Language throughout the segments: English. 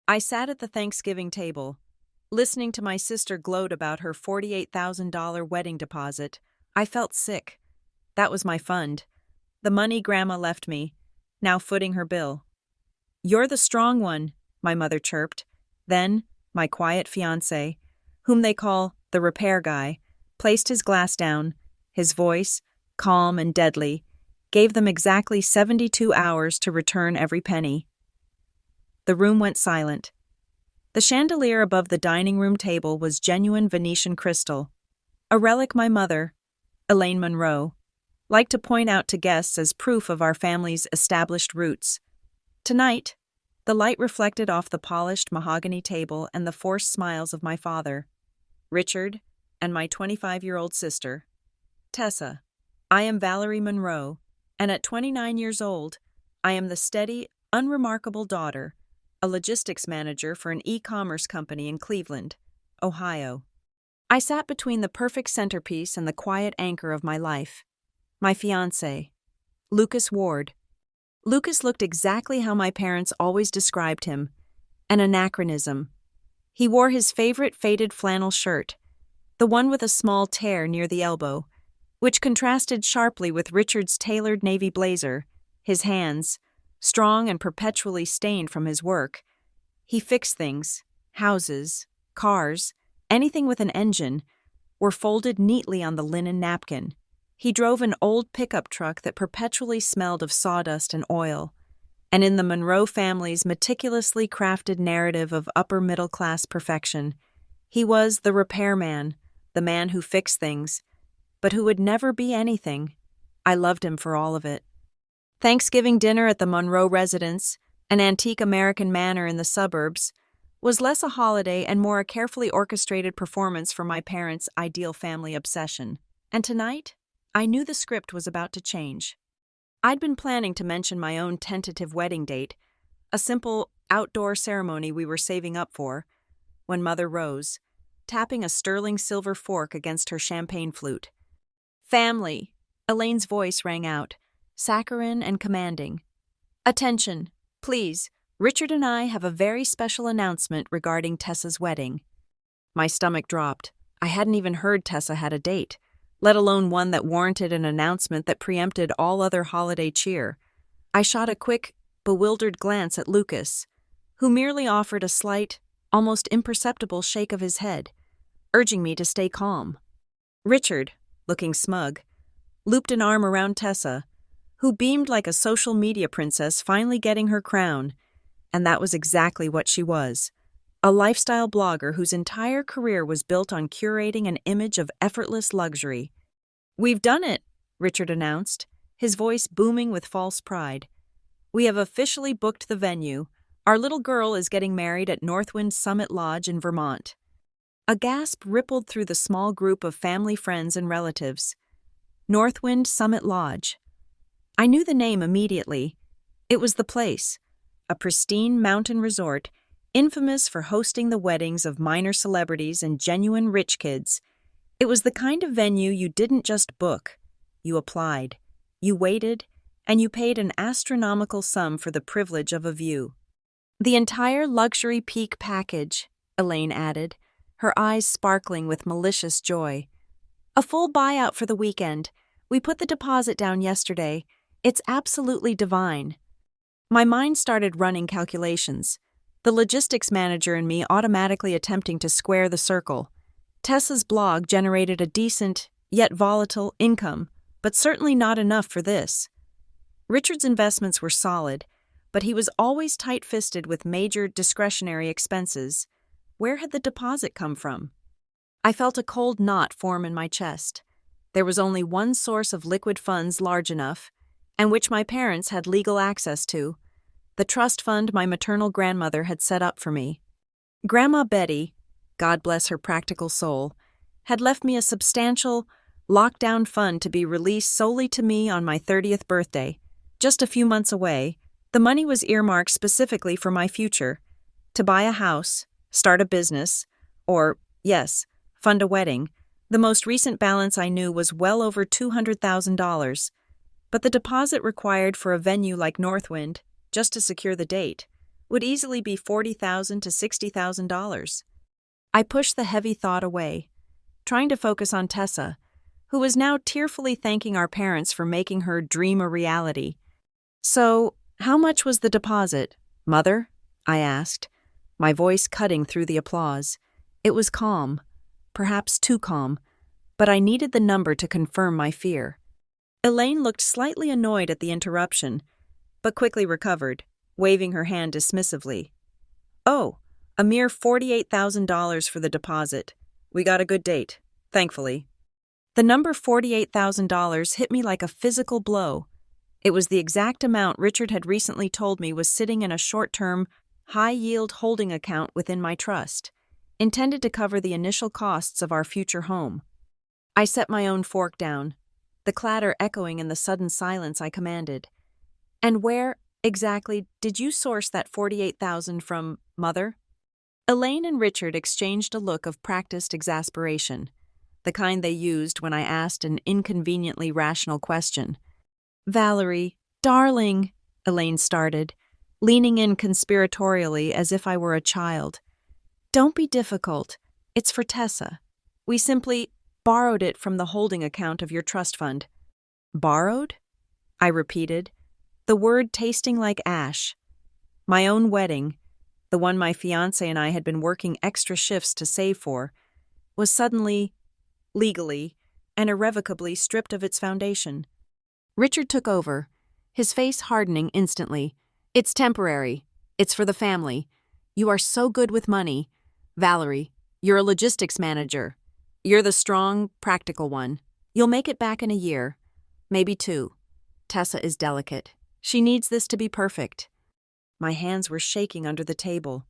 I sat at the Thanksgiving table, listening to my sister gloat about her $48,000 wedding deposit. I felt sick. That was my fund. The money Grandma left me, now footing her bill. "You're the strong one," my mother chirped. Then, my quiet fiancé, whom they call the repair guy, placed his glass down. His voice, calm and deadly, gave them exactly 72 hours to return every penny. The room went silent. The chandelier above the dining room table was genuine Venetian crystal, a relic my mother, Elaine Monroe, liked to point out to guests as proof of our family's established roots. Tonight, the light reflected off the polished mahogany table and the forced smiles of my father, Richard, and my 25-year-old sister, Tessa. I am Valerie Monroe, and at 29 years old, I am the steady, unremarkable daughter, a logistics manager for an e-commerce company in Cleveland, Ohio. I sat between the perfect centerpiece and the quiet anchor of my life, my fiancé, Lucas Ward. Lucas looked exactly how my parents always described him, an anachronism. He wore his favorite faded flannel shirt, the one with a small tear near the elbow, which contrasted sharply with Richard's tailored navy blazer. His hands, strong and perpetually stained from his work. He fixed things, houses, cars, anything with an engine, were folded neatly on the linen napkin. He drove an old pickup truck that perpetually smelled of sawdust and oil, and in the Monroe family's meticulously crafted narrative of upper-middle-class perfection, he was the repairman, the man who fixed things, but who would never be anything. I loved him for all of it. Thanksgiving dinner at the Monroe residence, an antique American manor in the suburbs, was less a holiday and more a carefully orchestrated performance for my parents' ideal family obsession. And tonight, I knew the script was about to change. I'd been planning to mention my own tentative wedding date, a simple outdoor ceremony we were saving up for, when Mother rose, tapping a sterling silver fork against her champagne flute. "Family," Elaine's voice rang out, saccharine and commanding. "Attention, please. Richard and I have a very special announcement regarding Tessa's wedding." My stomach dropped. I hadn't even heard Tessa had a date, let alone one that warranted an announcement that preempted all other holiday cheer. I shot a quick, bewildered glance at Lucas, who merely offered a slight, almost imperceptible shake of his head, urging me to stay calm. Richard, looking smug, looped an arm around Tessa, who beamed like a social media princess finally getting her crown, and that was exactly what she was. A lifestyle blogger whose entire career was built on curating an image of effortless luxury. "We've done it," Richard announced, his voice booming with false pride. "We have officially booked the venue. Our little girl is getting married at Northwind Summit Lodge in Vermont." A gasp rippled through the small group of family friends and relatives. Northwind Summit Lodge. I knew the name immediately. It was the place, a pristine mountain resort, infamous for hosting the weddings of minor celebrities and genuine rich kids. It was the kind of venue you didn't just book. You applied, you waited, and you paid an astronomical sum for the privilege of a view. "The entire luxury peak package," Elaine added, her eyes sparkling with malicious joy. "A full buyout for the weekend. We put the deposit down yesterday. It's absolutely divine." My mind started running calculations, the logistics manager in me automatically attempting to square the circle. Tessa's blog generated a decent, yet volatile, income, but certainly not enough for this. Richard's investments were solid, but he was always tight-fisted with major discretionary expenses. Where had the deposit come from? I felt a cold knot form in my chest. There was only one source of liquid funds large enough, and which my parents had legal access to, the trust fund my maternal grandmother had set up for me. Grandma Betty, God bless her practical soul, had left me a substantial, locked-down fund to be released solely to me on my 30th birthday. Just a few months away, the money was earmarked specifically for my future, to buy a house, start a business, or, yes, fund a wedding. The most recent balance I knew was well over $200,000, but the deposit required for a venue like Northwind, just to secure the date, would easily be $40,000 to $60,000. I pushed the heavy thought away, trying to focus on Tessa, who was now tearfully thanking our parents for making her dream a reality. "So, how much was the deposit, Mother?" I asked, my voice cutting through the applause. It was calm, perhaps too calm, but I needed the number to confirm my fear. Elaine looked slightly annoyed at the interruption, but quickly recovered, waving her hand dismissively. "Oh, a mere $48,000 for the deposit. We got a good date, thankfully." The number $48,000 hit me like a physical blow. It was the exact amount Richard had recently told me was sitting in a short-term, high-yield holding account within my trust, intended to cover the initial costs of our future home. I set my own fork down, the clatter echoing in the sudden silence. I commanded, "And where, exactly, did you source that $48,000 from, Mother?" Elaine and Richard exchanged a look of practiced exasperation, the kind they used when I asked an inconveniently rational question. "Valerie, darling," Elaine started, leaning in conspiratorially as if I were a child. "Don't be difficult. It's for Tessa. We simply borrowed it from the holding account of your trust fund." "Borrowed?" I repeated, the word tasting like ash. My own wedding, the one my fiancé and I had been working extra shifts to save for, was suddenly, legally, and irrevocably stripped of its foundation. Richard took over, his face hardening instantly. "It's temporary. It's for the family. You are so good with money. Valerie, you're a logistics manager. You're the strong, practical one. You'll make it back in a year, maybe 2. Tessa is delicate. She needs this to be perfect." My hands were shaking under the table.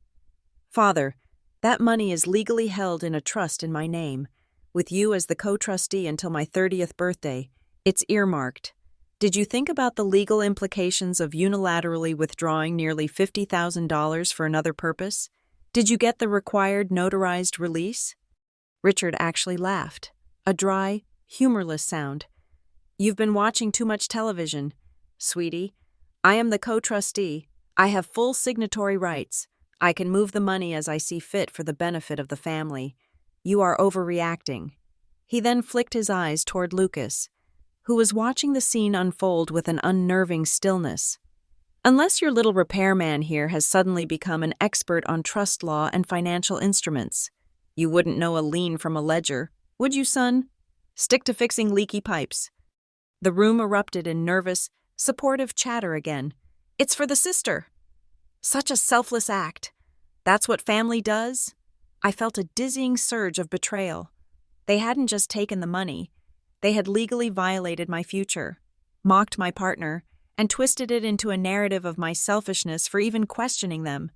"Father, that money is legally held in a trust in my name, with you as the co-trustee until my 30th birthday. It's earmarked. Did you think about the legal implications of unilaterally withdrawing nearly $50,000 for another purpose? Did you get the required notarized release?" Richard actually laughed, a dry, humorless sound. "You've been watching too much television. Sweetie, I am the co-trustee. I have full signatory rights. I can move the money as I see fit for the benefit of the family. You are overreacting." He then flicked his eyes toward Lucas, who was watching the scene unfold with an unnerving stillness. "Unless your little repairman here has suddenly become an expert on trust law and financial instruments. You wouldn't know a lien from a ledger, would you, son? Stick to fixing leaky pipes." The room erupted in nervous, supportive chatter again. "It's for the sister." Such a selfless act. That's what family does? I felt a dizzying surge of betrayal. They hadn't just taken the money. They had legally violated my future, mocked my partner, and twisted it into a narrative of my selfishness for even questioning them.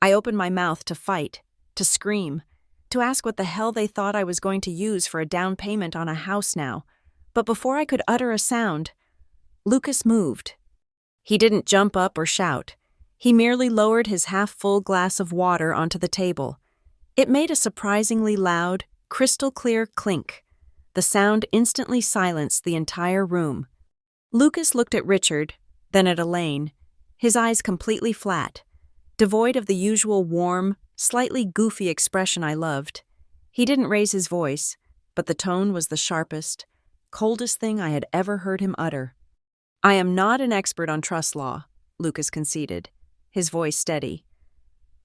I opened my mouth to fight, to scream, to ask what the hell they thought I was going to use for a down payment on a house now. But before I could utter a sound, Lucas moved. He didn't jump up or shout. He merely lowered his half-full glass of water onto the table. It made a surprisingly loud, crystal-clear clink. The sound instantly silenced the entire room. Lucas looked at Richard, then at Elaine, his eyes completely flat, devoid of the usual warm, slightly goofy expression I loved. He didn't raise his voice, but the tone was the sharpest, coldest thing I had ever heard him utter. "I am not an expert on trust law," Lucas conceded, his voice steady.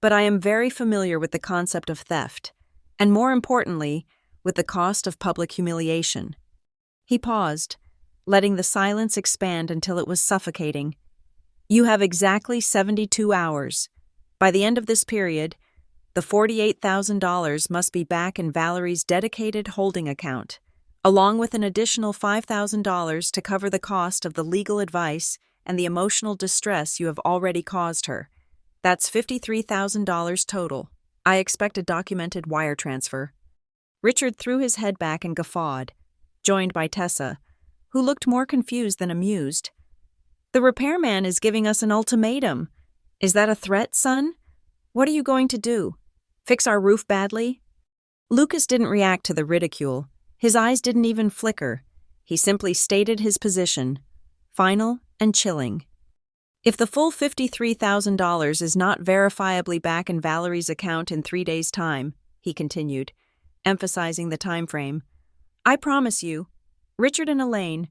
"But I am very familiar with the concept of theft, and more importantly, with the cost of public humiliation." He paused, letting the silence expand until it was suffocating. "You have exactly 72 hours. By the end of this period, the $48,000 must be back in Valerie's dedicated holding account, along with an additional $5,000 to cover the cost of the legal advice and the emotional distress you have already caused her. That's $53,000 total. I expect a documented wire transfer." Richard threw his head back and guffawed, joined by Tessa, who looked more confused than amused. "The repairman is giving us an ultimatum. Is that a threat, son? What are you going to do? Fix our roof badly?" Lucas didn't react to the ridicule. His eyes didn't even flicker. He simply stated his position, final and chilling. If the full $53,000 is not verifiably back in Valerie's account in 3 days' time, he continued, emphasizing the time frame, I promise you, Richard and Elaine,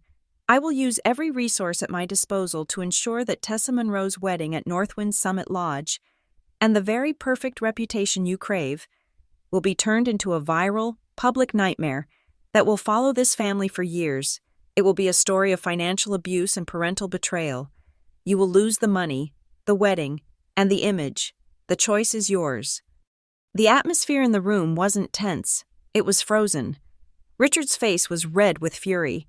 I will use every resource at my disposal to ensure that Tessa Monroe's wedding at Northwind Summit Lodge, and the very perfect reputation you crave, will be turned into a viral, public nightmare that will follow this family for years. It will be a story of financial abuse and parental betrayal. You will lose the money, the wedding, and the image. The choice is yours. The atmosphere in the room wasn't tense. It was frozen. Richard's face was red with fury.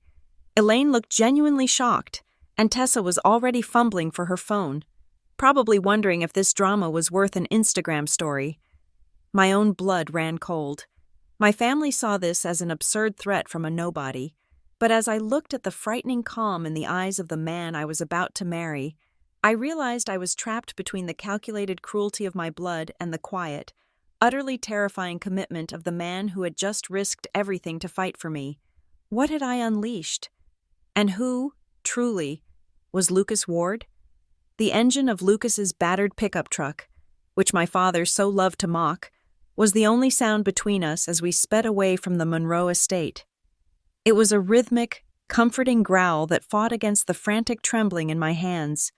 Elaine looked genuinely shocked, and Tessa was already fumbling for her phone, probably wondering if this drama was worth an Instagram story. My own blood ran cold. My family saw this as an absurd threat from a nobody, but as I looked at the frightening calm in the eyes of the man I was about to marry, I realized I was trapped between the calculated cruelty of my blood and the quiet, utterly terrifying commitment of the man who had just risked everything to fight for me. What had I unleashed? And who, truly, was Lucas Ward? The engine of Lucas's battered pickup truck, which my father so loved to mock, was the only sound between us as we sped away from the Monroe estate. It was a rhythmic, comforting growl that fought against the frantic trembling in my hands.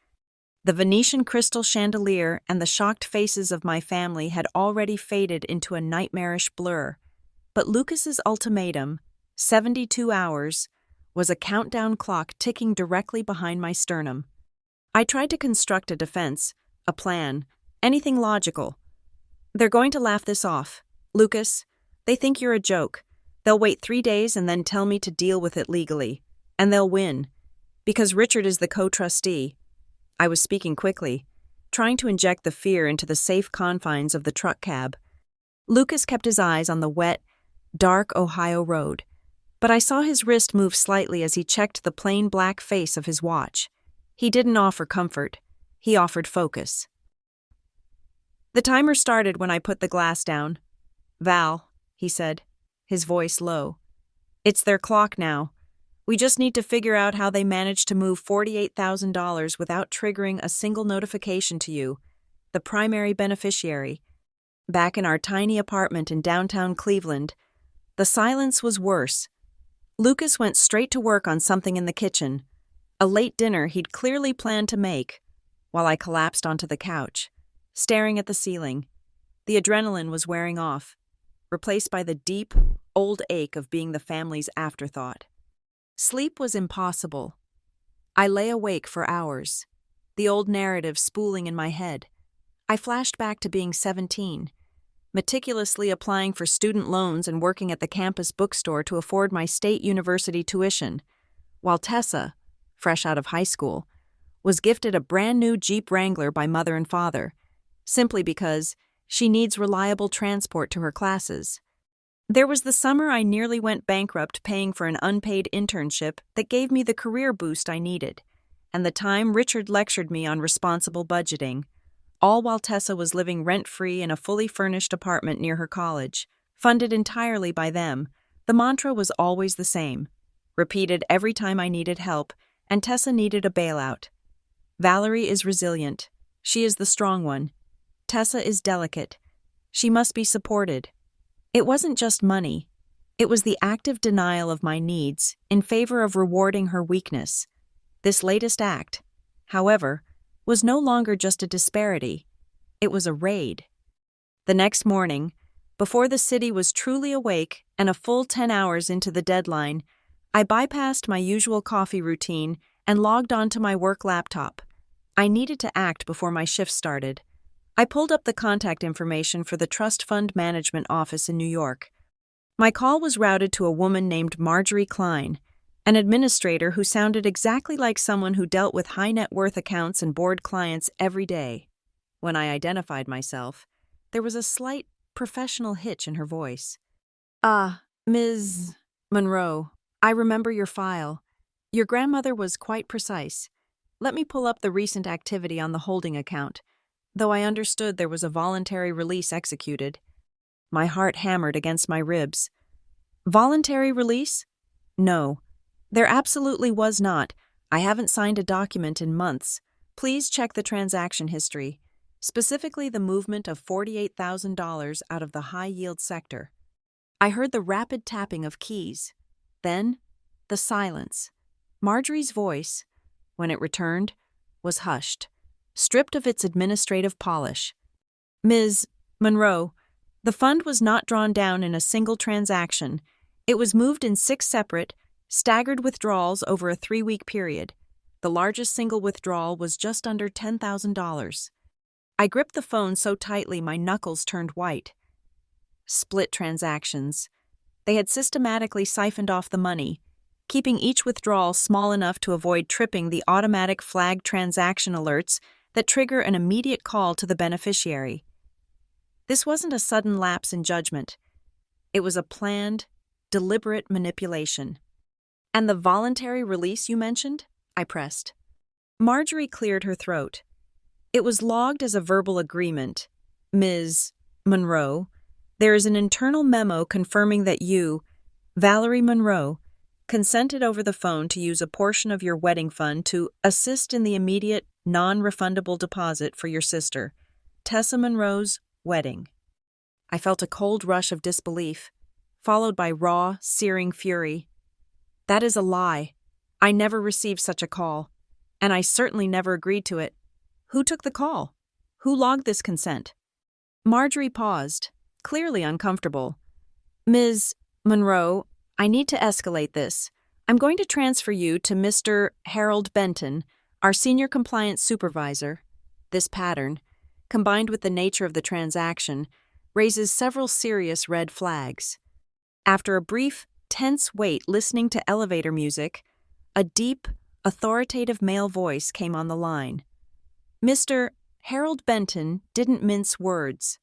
The Venetian crystal chandelier and the shocked faces of my family had already faded into a nightmarish blur, but Lucas's ultimatum, 72 hours, was a countdown clock ticking directly behind my sternum. I tried to construct a defense, a plan, anything logical. They're going to laugh this off. Lucas, they think you're a joke. They'll wait 3 days and then tell me to deal with it legally. And they'll win. Because Richard is the co-trustee. I was speaking quickly, trying to inject the fear into the safe confines of the truck cab. Lucas kept his eyes on the wet, dark Ohio road, but I saw his wrist move slightly as he checked the plain black face of his watch. He didn't offer comfort. He offered focus. The timer started when I put the glass down. Val, he said, his voice low. It's their clock now. We just need to figure out how they managed to move $48,000 without triggering a single notification to you, the primary beneficiary. Back in our tiny apartment in downtown Cleveland, the silence was worse. Lucas went straight to work on something in the kitchen, a late dinner he'd clearly planned to make, while I collapsed onto the couch, staring at the ceiling. The adrenaline was wearing off, replaced by the deep, old ache of being the family's afterthought. Sleep was impossible. I lay awake for hours, the old narrative spooling in my head. I flashed back to being 17, meticulously applying for student loans and working at the campus bookstore to afford my state university tuition, while Tessa, fresh out of high school, was gifted a brand new Jeep Wrangler by mother and father, simply because she needs reliable transport to her classes. There was the summer I nearly went bankrupt paying for an unpaid internship that gave me the career boost I needed, and the time Richard lectured me on responsible budgeting, all while Tessa was living rent-free in a fully furnished apartment near her college, funded entirely by them. The mantra was always the same, repeated every time I needed help, and Tessa needed a bailout. Valerie is resilient. She is the strong one. Tessa is delicate. She must be supported. It wasn't just money. It was the active denial of my needs in favor of rewarding her weakness. This latest act, however, was no longer just a disparity. It was a raid. The next morning, before the city was truly awake and a full 10 hours into the deadline, I bypassed my usual coffee routine and logged onto my work laptop. I needed to act before my shift started. I pulled up the contact information for the Trust Fund Management Office in New York. My call was routed to a woman named Marjorie Klein, an administrator who sounded exactly like someone who dealt with high net worth accounts and bored clients every day. When I identified myself, there was a slight professional hitch in her voice. Ms. Monroe, I remember your file. Your grandmother was quite precise. Let me pull up the recent activity on the holding account, though I understood there was a voluntary release executed. My heart hammered against my ribs. Voluntary release? No, there absolutely was not. I haven't signed a document in months. Please check the transaction history, specifically the movement of $48,000 out of the high-yield sector. I heard the rapid tapping of keys. Then, the silence. Marjorie's voice, when it returned, was hushed, stripped of its administrative polish. Ms. Monroe, the fund was not drawn down in a single transaction. It was moved in 6 separate, staggered withdrawals over a 3-week period. The largest single withdrawal was just under $10,000. I gripped the phone so tightly my knuckles turned white. Split transactions. They had systematically siphoned off the money, keeping each withdrawal small enough to avoid tripping the automatic flag transaction alerts that trigger an immediate call to the beneficiary. This wasn't a sudden lapse in judgment. It was a planned, deliberate manipulation. And the voluntary release you mentioned? I pressed. Marjorie cleared her throat. It was logged as a verbal agreement. Ms. Monroe, there is an internal memo confirming that you, Valerie Monroe, consented over the phone to use a portion of your wedding fund to assist in the immediate, non-refundable deposit for your sister, Tessa Monroe's, wedding. I felt a cold rush of disbelief, followed by raw, searing fury. That is a lie. I never received such a call, and I certainly never agreed to it. Who took the call? Who logged this consent? Marjorie paused, clearly uncomfortable. Ms. Monroe, I need to escalate this. I'm going to transfer you to Mr. Harold Benton, our senior compliance supervisor. This pattern, combined with the nature of the transaction, raises several serious red flags. After a brief, tense wait listening to elevator music, a deep, authoritative male voice came on the line. Mr. Harold Benton didn't mince words.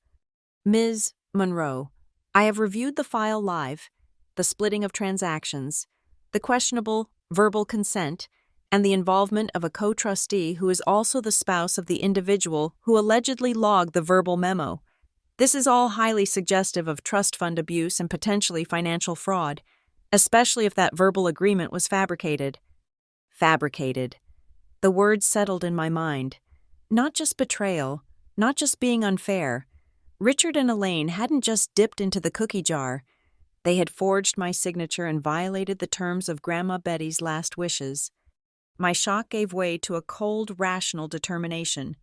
Ms. Monroe, I have reviewed the file live, the splitting of transactions, the questionable verbal consent, and the involvement of a co-trustee who is also the spouse of the individual who allegedly logged the verbal memo. This is all highly suggestive of trust fund abuse and potentially financial fraud, especially if that verbal agreement was fabricated. Fabricated. The word settled in my mind. Not just betrayal, not just being unfair. Richard and Elaine hadn't just dipped into the cookie jar. They had forged my signature and violated the terms of Grandma Betty's last wishes. My shock gave way to a cold, rational determination.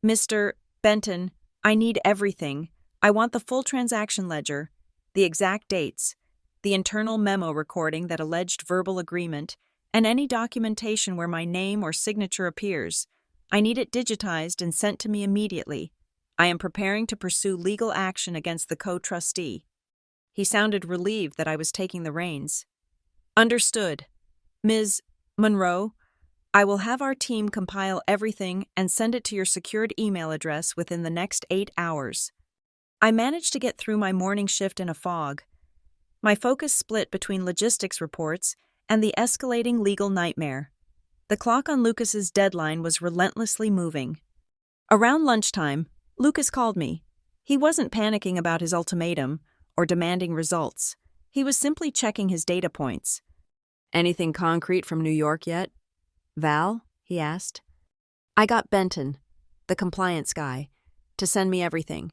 Mr. Benton, I need everything. I want the full transaction ledger, the exact dates, the internal memo recording that alleged verbal agreement, and any documentation where my name or signature appears. I need it digitized and sent to me immediately. I am preparing to pursue legal action against the co-trustee. He sounded relieved that I was taking the reins. Understood. Ms. Monroe, I will have our team compile everything and send it to your secured email address within the next 8 hours. I managed to get through my morning shift in a fog. My focus split between logistics reports and the escalating legal nightmare. The clock on Lucas's deadline was relentlessly moving. Around lunchtime, Lucas called me. He wasn't panicking about his ultimatum or demanding results. He was simply checking his data points. Anything concrete from New York yet? Val? He asked. I got Benton, the compliance guy, to send me everything.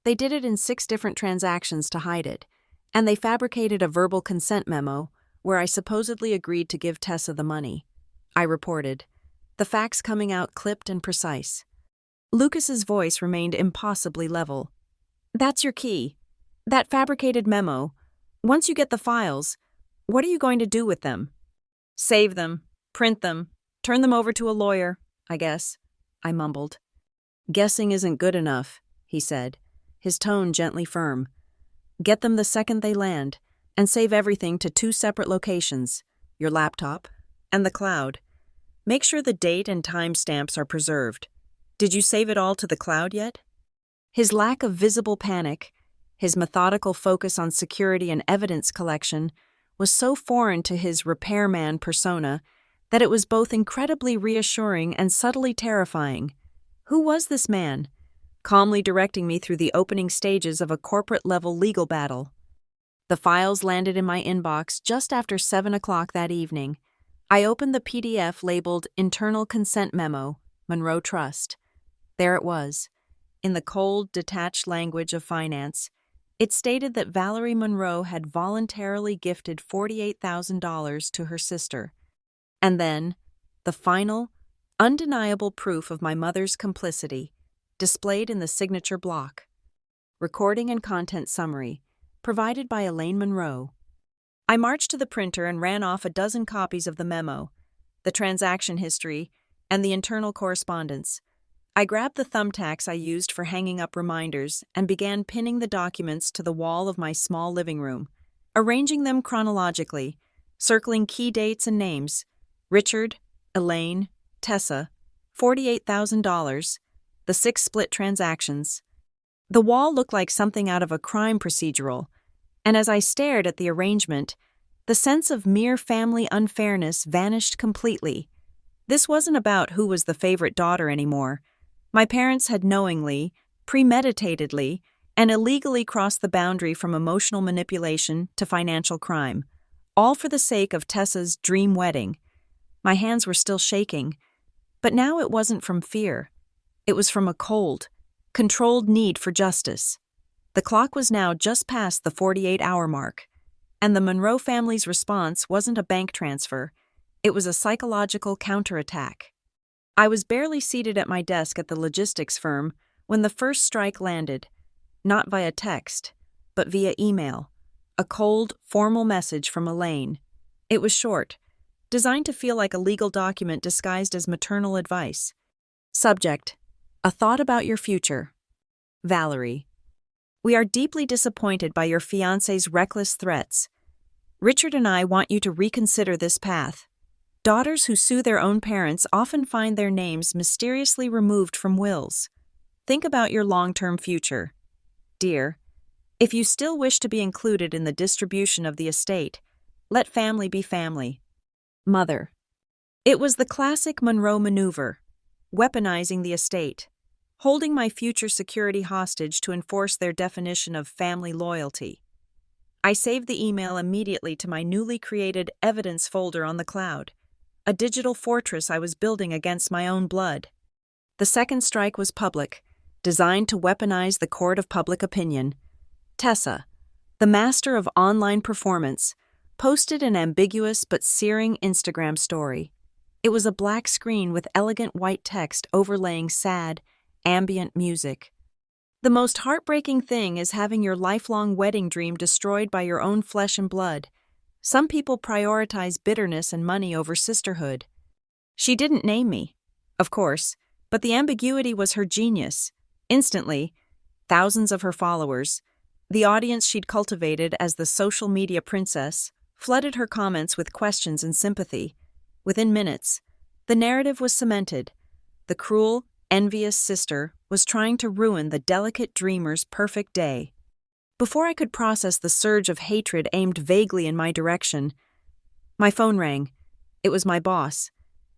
They did it in 6 different transactions to hide it, and they fabricated a verbal consent memo where I supposedly agreed to give Tessa the money. I reported, the facts coming out clipped and precise. Lucas's voice remained impossibly level. That's your key. That fabricated memo. Once you get the files, what are you going to do with them? Save them, print them, turn them over to a lawyer, I guess, I mumbled. Guessing isn't good enough, he said, his tone gently firm. Get them the second they land, and save everything to 2 separate locations, your laptop and the cloud. Make sure the date and timestamps are preserved. Did you save it all to the cloud yet? His lack of visible panic, his methodical focus on security and evidence collection, was so foreign to his repairman persona that it was both incredibly reassuring and subtly terrifying. Who was this man, calmly directing me through the opening stages of a corporate-level legal battle? The files landed in my inbox just after 7 o'clock that evening. I opened the PDF labeled Internal Consent Memo Monroe Trust. There it was, in the cold, detached language of finance. It stated that Valerie Monroe had voluntarily gifted $48,000 to her sister. And then, the final, undeniable proof of my mother's complicity, displayed in the signature block. Recording and content summary, provided by Elaine Monroe. I marched to the printer and ran off a dozen copies of the memo, the transaction history, and the internal correspondence. I grabbed the thumbtacks I used for hanging up reminders and began pinning the documents to the wall of my small living room, arranging them chronologically, circling key dates and names: Richard, Elaine, Tessa, $48,000, the 6 split transactions. The wall looked like something out of a crime procedural, and as I stared at the arrangement, the sense of mere family unfairness vanished completely. This wasn't about who was the favorite daughter anymore. My parents had knowingly, premeditatedly, and illegally crossed the boundary from emotional manipulation to financial crime, all for the sake of Tessa's dream wedding. My hands were still shaking, but now it wasn't from fear. It was from a cold, controlled need for justice. The clock was now just past the 48-hour mark, and the Monroe family's response wasn't a bank transfer. It was a psychological counterattack. I was barely seated at my desk at the logistics firm when the first strike landed, not via text, but via email, a cold, formal message from Elaine. It was short, designed to feel like a legal document disguised as maternal advice. Subject: A thought about your future. Valerie. We are deeply disappointed by your fiancé's reckless threats. Richard and I want you to reconsider this path. Daughters who sue their own parents often find their names mysteriously removed from wills. Think about your long-term future. Dear, if you still wish to be included in the distribution of the estate, let family be family. Mother. It was the classic Monroe maneuver, weaponizing the estate, holding my future security hostage to enforce their definition of family loyalty. I saved the email immediately to my newly created evidence folder on the cloud, a digital fortress I was building against my own blood. The second strike was public, designed to weaponize the court of public opinion. Tessa, the master of online performance, posted an ambiguous but searing Instagram story. It was a black screen with elegant white text overlaying sad, ambient music. The most heartbreaking thing is having your lifelong wedding dream destroyed by your own flesh and blood. Some people prioritize bitterness and money over sisterhood. She didn't name me, of course, but the ambiguity was her genius. Instantly, thousands of her followers, the audience she'd cultivated as the social media princess, flooded her comments with questions and sympathy. Within minutes, the narrative was cemented. The cruel, envious sister was trying to ruin the delicate dreamer's perfect day. Before I could process the surge of hatred aimed vaguely in my direction, my phone rang. It was my boss,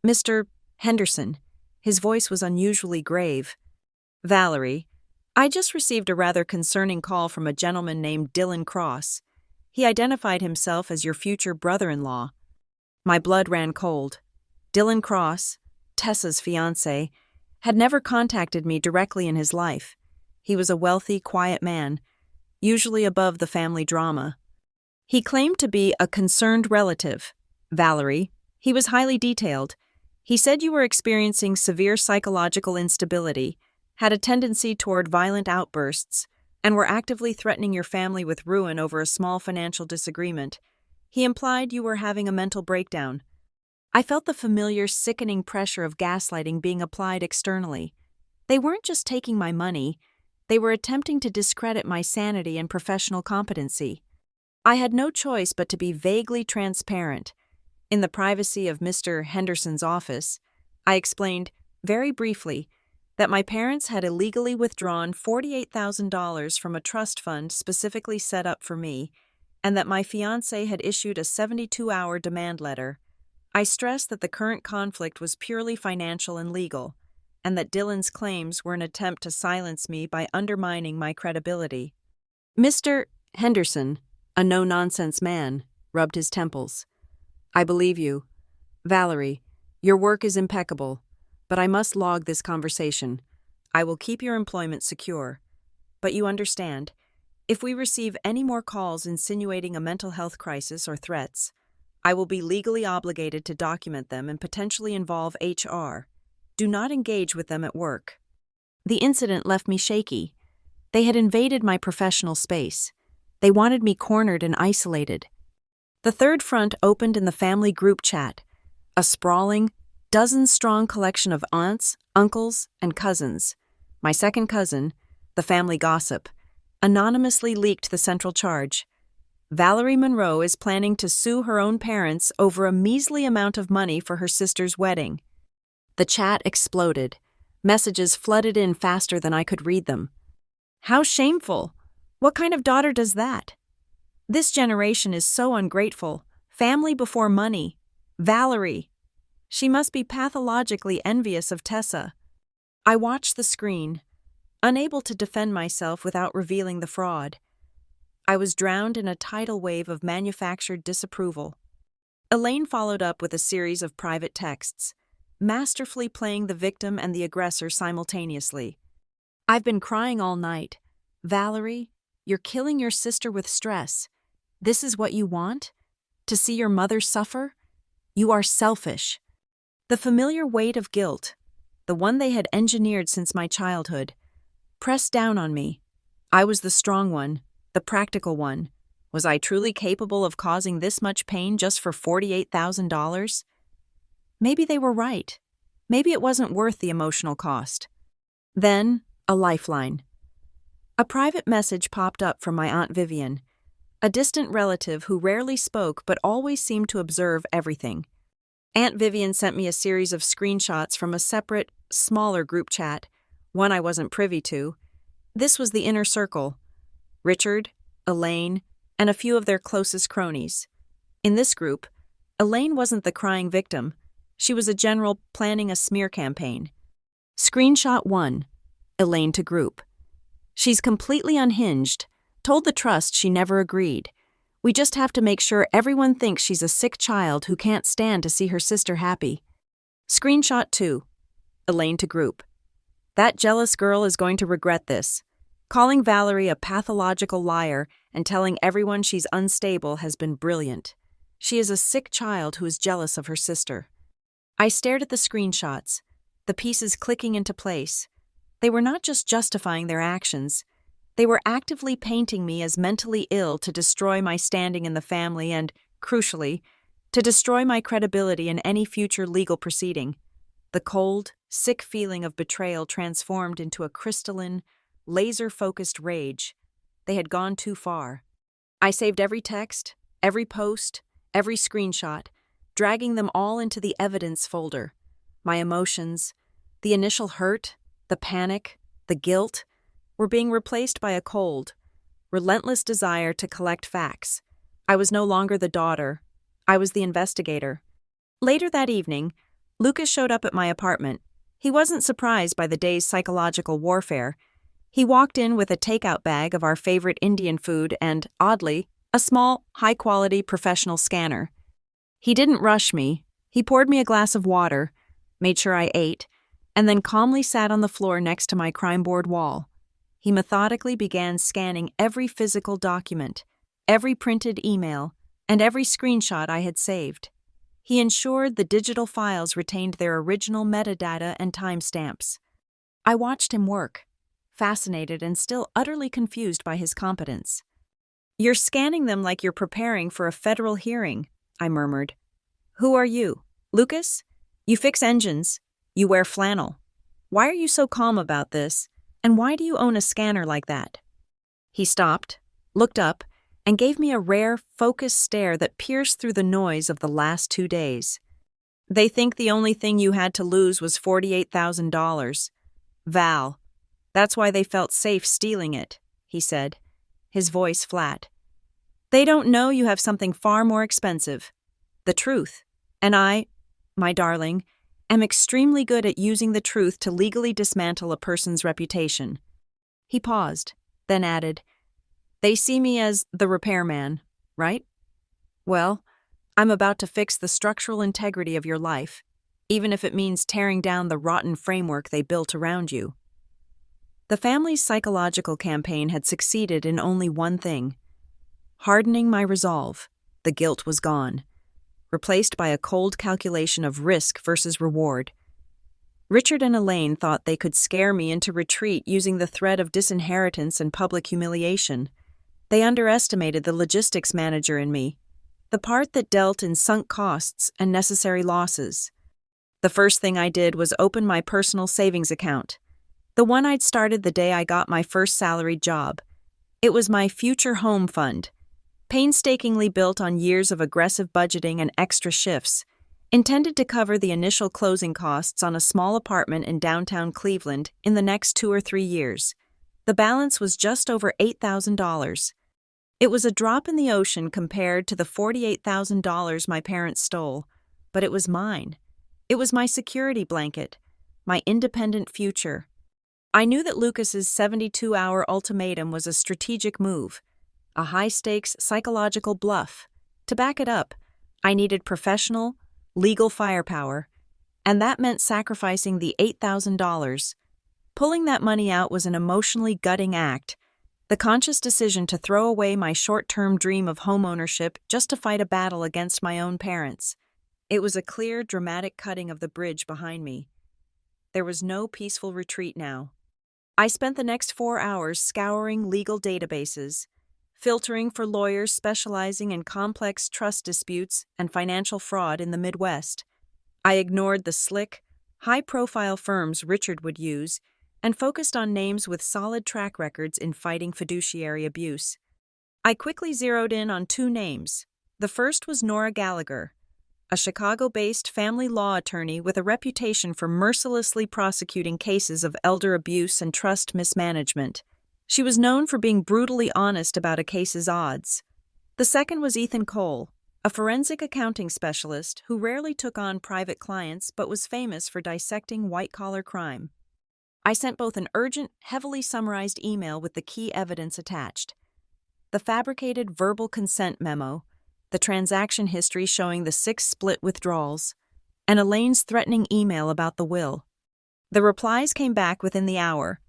Mr. Henderson. His voice was unusually grave. Valerie, I just received a rather concerning call from a gentleman named Dylan Cross. He identified himself as your future brother-in-law. My blood ran cold. Dylan Cross, Tessa's fiancé, had never contacted me directly in his life. He was a wealthy, quiet man, usually above the family drama. He claimed to be a concerned relative. Valerie, he was highly detailed. He said you were experiencing severe psychological instability, had a tendency toward violent outbursts, and were actively threatening your family with ruin over a small financial disagreement. He implied you were having a mental breakdown. I felt the familiar, sickening pressure of gaslighting being applied externally. They weren't just taking my money, they were attempting to discredit my sanity and professional competency. I had no choice but to be vaguely transparent. In the privacy of Mr. Henderson's office, I explained, very briefly, that my parents had illegally withdrawn $48,000 from a trust fund specifically set up for me, and that my fiancé had issued a 72-hour demand letter. I stressed that the current conflict was purely financial and legal, and that Dylan's claims were an attempt to silence me by undermining my credibility. Mr. Henderson, a no-nonsense man, rubbed his temples. I believe you. Valerie, your work is impeccable. But I must log this conversation. I will keep your employment secure. But you understand, if we receive any more calls insinuating a mental health crisis or threats, I will be legally obligated to document them and potentially involve HR. Do not engage with them at work. The incident left me shaky. They had invaded my professional space. They wanted me cornered and isolated. The third front opened in the family group chat, a sprawling, dozen-strong collection of aunts, uncles, and cousins. My second cousin, the family gossip, anonymously leaked the central charge. Valerie Monroe is planning to sue her own parents over a measly amount of money for her sister's wedding. The chat exploded. Messages flooded in faster than I could read them. How shameful! What kind of daughter does that? This generation is so ungrateful. Family before money. Valerie. She must be pathologically envious of Tessa. I watched the screen, unable to defend myself without revealing the fraud. I was drowned in a tidal wave of manufactured disapproval. Elaine followed up with a series of private texts, masterfully playing the victim and the aggressor simultaneously. I've been crying all night. Valerie, you're killing your sister with stress. This is what you want? To see your mother suffer? You are selfish. The familiar weight of guilt, the one they had engineered since my childhood, pressed down on me. I was the strong one, the practical one. Was I truly capable of causing this much pain just for $48,000? Maybe they were right. Maybe it wasn't worth the emotional cost. Then, a lifeline. A private message popped up from my Aunt Vivian, a distant relative who rarely spoke but always seemed to observe everything. Aunt Vivian sent me a series of screenshots from a separate, smaller group chat, one I wasn't privy to. This was the inner circle: Richard, Elaine, and a few of their closest cronies. In this group, Elaine wasn't the crying victim. She was a general planning a smear campaign. Screenshot 1. Elaine to group. She's completely unhinged, told the trust she never agreed. We just have to make sure everyone thinks she's a sick child who can't stand to see her sister happy. Screenshot 2. Elaine to group. That jealous girl is going to regret this. Calling Valerie a pathological liar and telling everyone she's unstable has been brilliant. She is a sick child who is jealous of her sister. I stared at the screenshots, the pieces clicking into place. They were not just justifying their actions. They were actively painting me as mentally ill to destroy my standing in the family and, crucially, to destroy my credibility in any future legal proceeding. The cold, sick feeling of betrayal transformed into a crystalline, laser-focused rage. They had gone too far. I saved every text, every post, every screenshot, dragging them all into the evidence folder. My emotions, the initial hurt, the panic, the guilt, were being replaced by a cold, relentless desire to collect facts. I was no longer the daughter. I was the investigator. Later that evening, Lucas showed up at my apartment. He wasn't surprised by the day's psychological warfare. He walked in with a takeout bag of our favorite Indian food and, oddly, a small, high-quality professional scanner. He didn't rush me. He poured me a glass of water, made sure I ate, and then calmly sat on the floor next to my crime board wall. He methodically began scanning every physical document, every printed email, and every screenshot I had saved. He ensured the digital files retained their original metadata and timestamps. I watched him work, fascinated and still utterly confused by his competence. "You're scanning them like you're preparing for a federal hearing," I murmured. "Who are you? Lucas? You fix engines. You wear flannel. Why are you so calm about this? And why do you own a scanner like that?" He stopped, looked up, and gave me a rare, focused stare that pierced through the noise of the last 2 days. "They think the only thing you had to lose was $48,000. Val. That's why they felt safe stealing it," he said, his voice flat. "They don't know you have something far more expensive. The truth. And I, my darling, am extremely good at using the truth to legally dismantle a person's reputation." He paused, then added, "They see me as the repairman, right? Well, I'm about to fix the structural integrity of your life. even if it means tearing down the rotten framework they built around you. The family's psychological campaign had succeeded in only one thing: hardening my resolve. The guilt was gone, replaced by a cold calculation of risk versus reward. Richard and Elaine thought they could scare me into retreat using the threat of disinheritance and public humiliation. They underestimated the logistics manager in me, the part that dealt in sunk costs and necessary losses. The first thing I did was open my personal savings account, the one I'd started the day I got my first salaried job. It was my future home fund, painstakingly built on years of aggressive budgeting and extra shifts, intended to cover the initial closing costs on a small apartment in downtown Cleveland in the next 2 or 3 years. The balance was just over $8,000. It was a drop in the ocean compared to the $48,000 my parents stole, but it was mine. It was my security blanket, my independent future. I knew that Lucas's 72-hour ultimatum was a strategic move, a high-stakes psychological bluff. To back it up, I needed professional, legal firepower, and that meant sacrificing the $8,000. Pulling that money out was an emotionally gutting act, the conscious decision to throw away my short-term dream of homeownership just to fight a battle against my own parents. It was a clear, dramatic cutting of the bridge behind me. There was no peaceful retreat now. I spent the next 4 hours scouring legal databases, filtering for lawyers specializing in complex trust disputes and financial fraud in the Midwest. I ignored the slick, high-profile firms Richard would use and focused on names with solid track records in fighting fiduciary abuse. I quickly zeroed in on 2 names. The first was Nora Gallagher, a Chicago-based family law attorney with a reputation for mercilessly prosecuting cases of elder abuse and trust mismanagement. She was known for being brutally honest about a case's odds. The second was Ethan Cole, a forensic accounting specialist who rarely took on private clients but was famous for dissecting white-collar crime. I sent both an urgent, heavily summarized email with the key evidence attached: the fabricated verbal consent memo, the transaction history showing the 6 split withdrawals, and Elaine's threatening email about the will. The replies came back within the hour.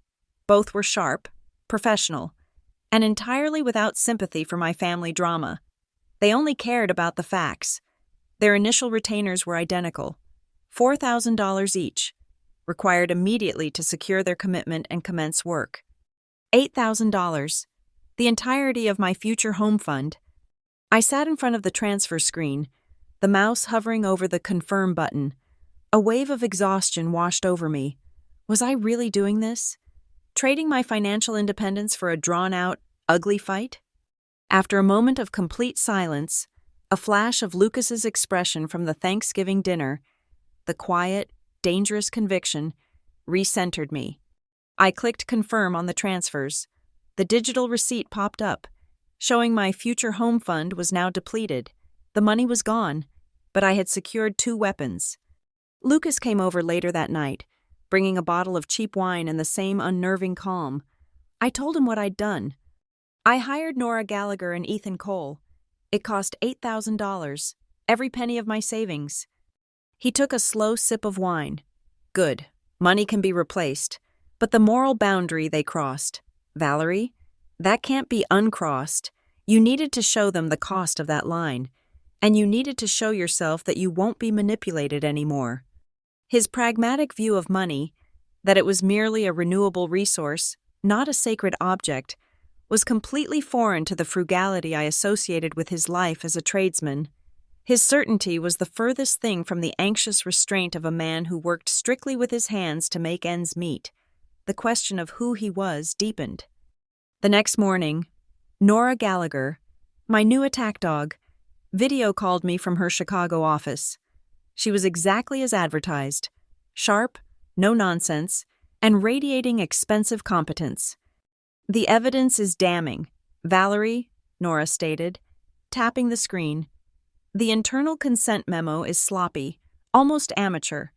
Both were sharp, professional, and entirely without sympathy for my family drama. They only cared about the facts. Their initial retainers were identical: $4,000 each, required immediately to secure their commitment and commence work. $8,000, the entirety of my future home fund. I sat in front of the transfer screen, the mouse hovering over the confirm button. A wave of exhaustion washed over me. Was I really doing this? Trading my financial independence for a drawn-out, ugly fight? After a moment of complete silence, a flash of Lucas's expression from the Thanksgiving dinner, the quiet, dangerous conviction, recentered me. I clicked confirm on the transfers. The digital receipt popped up, showing my future home fund was now depleted. The money was gone, but I had secured 2 weapons. Lucas came over later that night, bringing a bottle of cheap wine and the same unnerving calm. I told him what I'd done. I hired Nora Gallagher and Ethan Cole. It cost $8,000, every penny of my savings. He took a slow sip of wine. Good, money can be replaced. But the moral boundary they crossed. Valerie, that can't be uncrossed. You needed to show them the cost of that line, and you needed to show yourself that you won't be manipulated anymore. His pragmatic view of money, that it was merely a renewable resource, not a sacred object, was completely foreign to the frugality I associated with his life as a tradesman. His certainty was the furthest thing from the anxious restraint of a man who worked strictly with his hands to make ends meet. The question of who he was deepened. The next morning, Nora Gallagher, my new attack dog, video called me from her Chicago office. She was exactly as advertised: sharp, no nonsense, and radiating expensive competence. The evidence is damning, Valerie, Nora stated, tapping the screen. The internal consent memo is sloppy, almost amateur.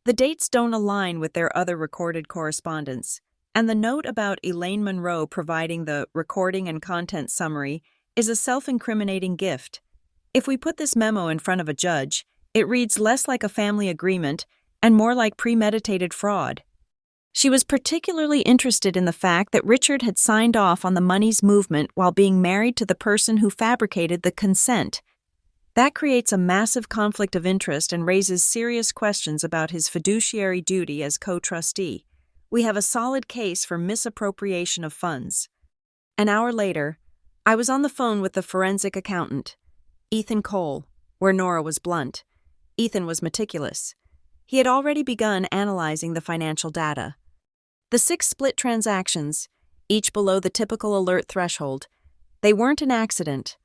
The dates don't align with their other recorded correspondence, and the note about Elaine Monroe providing the recording and content summary is a self-incriminating gift. If we put this memo in front of a judge, it reads less like a family agreement and more like premeditated fraud. She was particularly interested in the fact that Richard had signed off on the money's movement while being married to the person who fabricated the consent. That creates a massive conflict of interest and raises serious questions about his fiduciary duty as co-trustee. We have a solid case for misappropriation of funds. An hour later, I was on the phone with the forensic accountant, Ethan Cole, where Nora was blunt. Ethan was meticulous. He had already begun analyzing the financial data. The 6 split transactions, each below the typical alert threshold, they weren't an accident.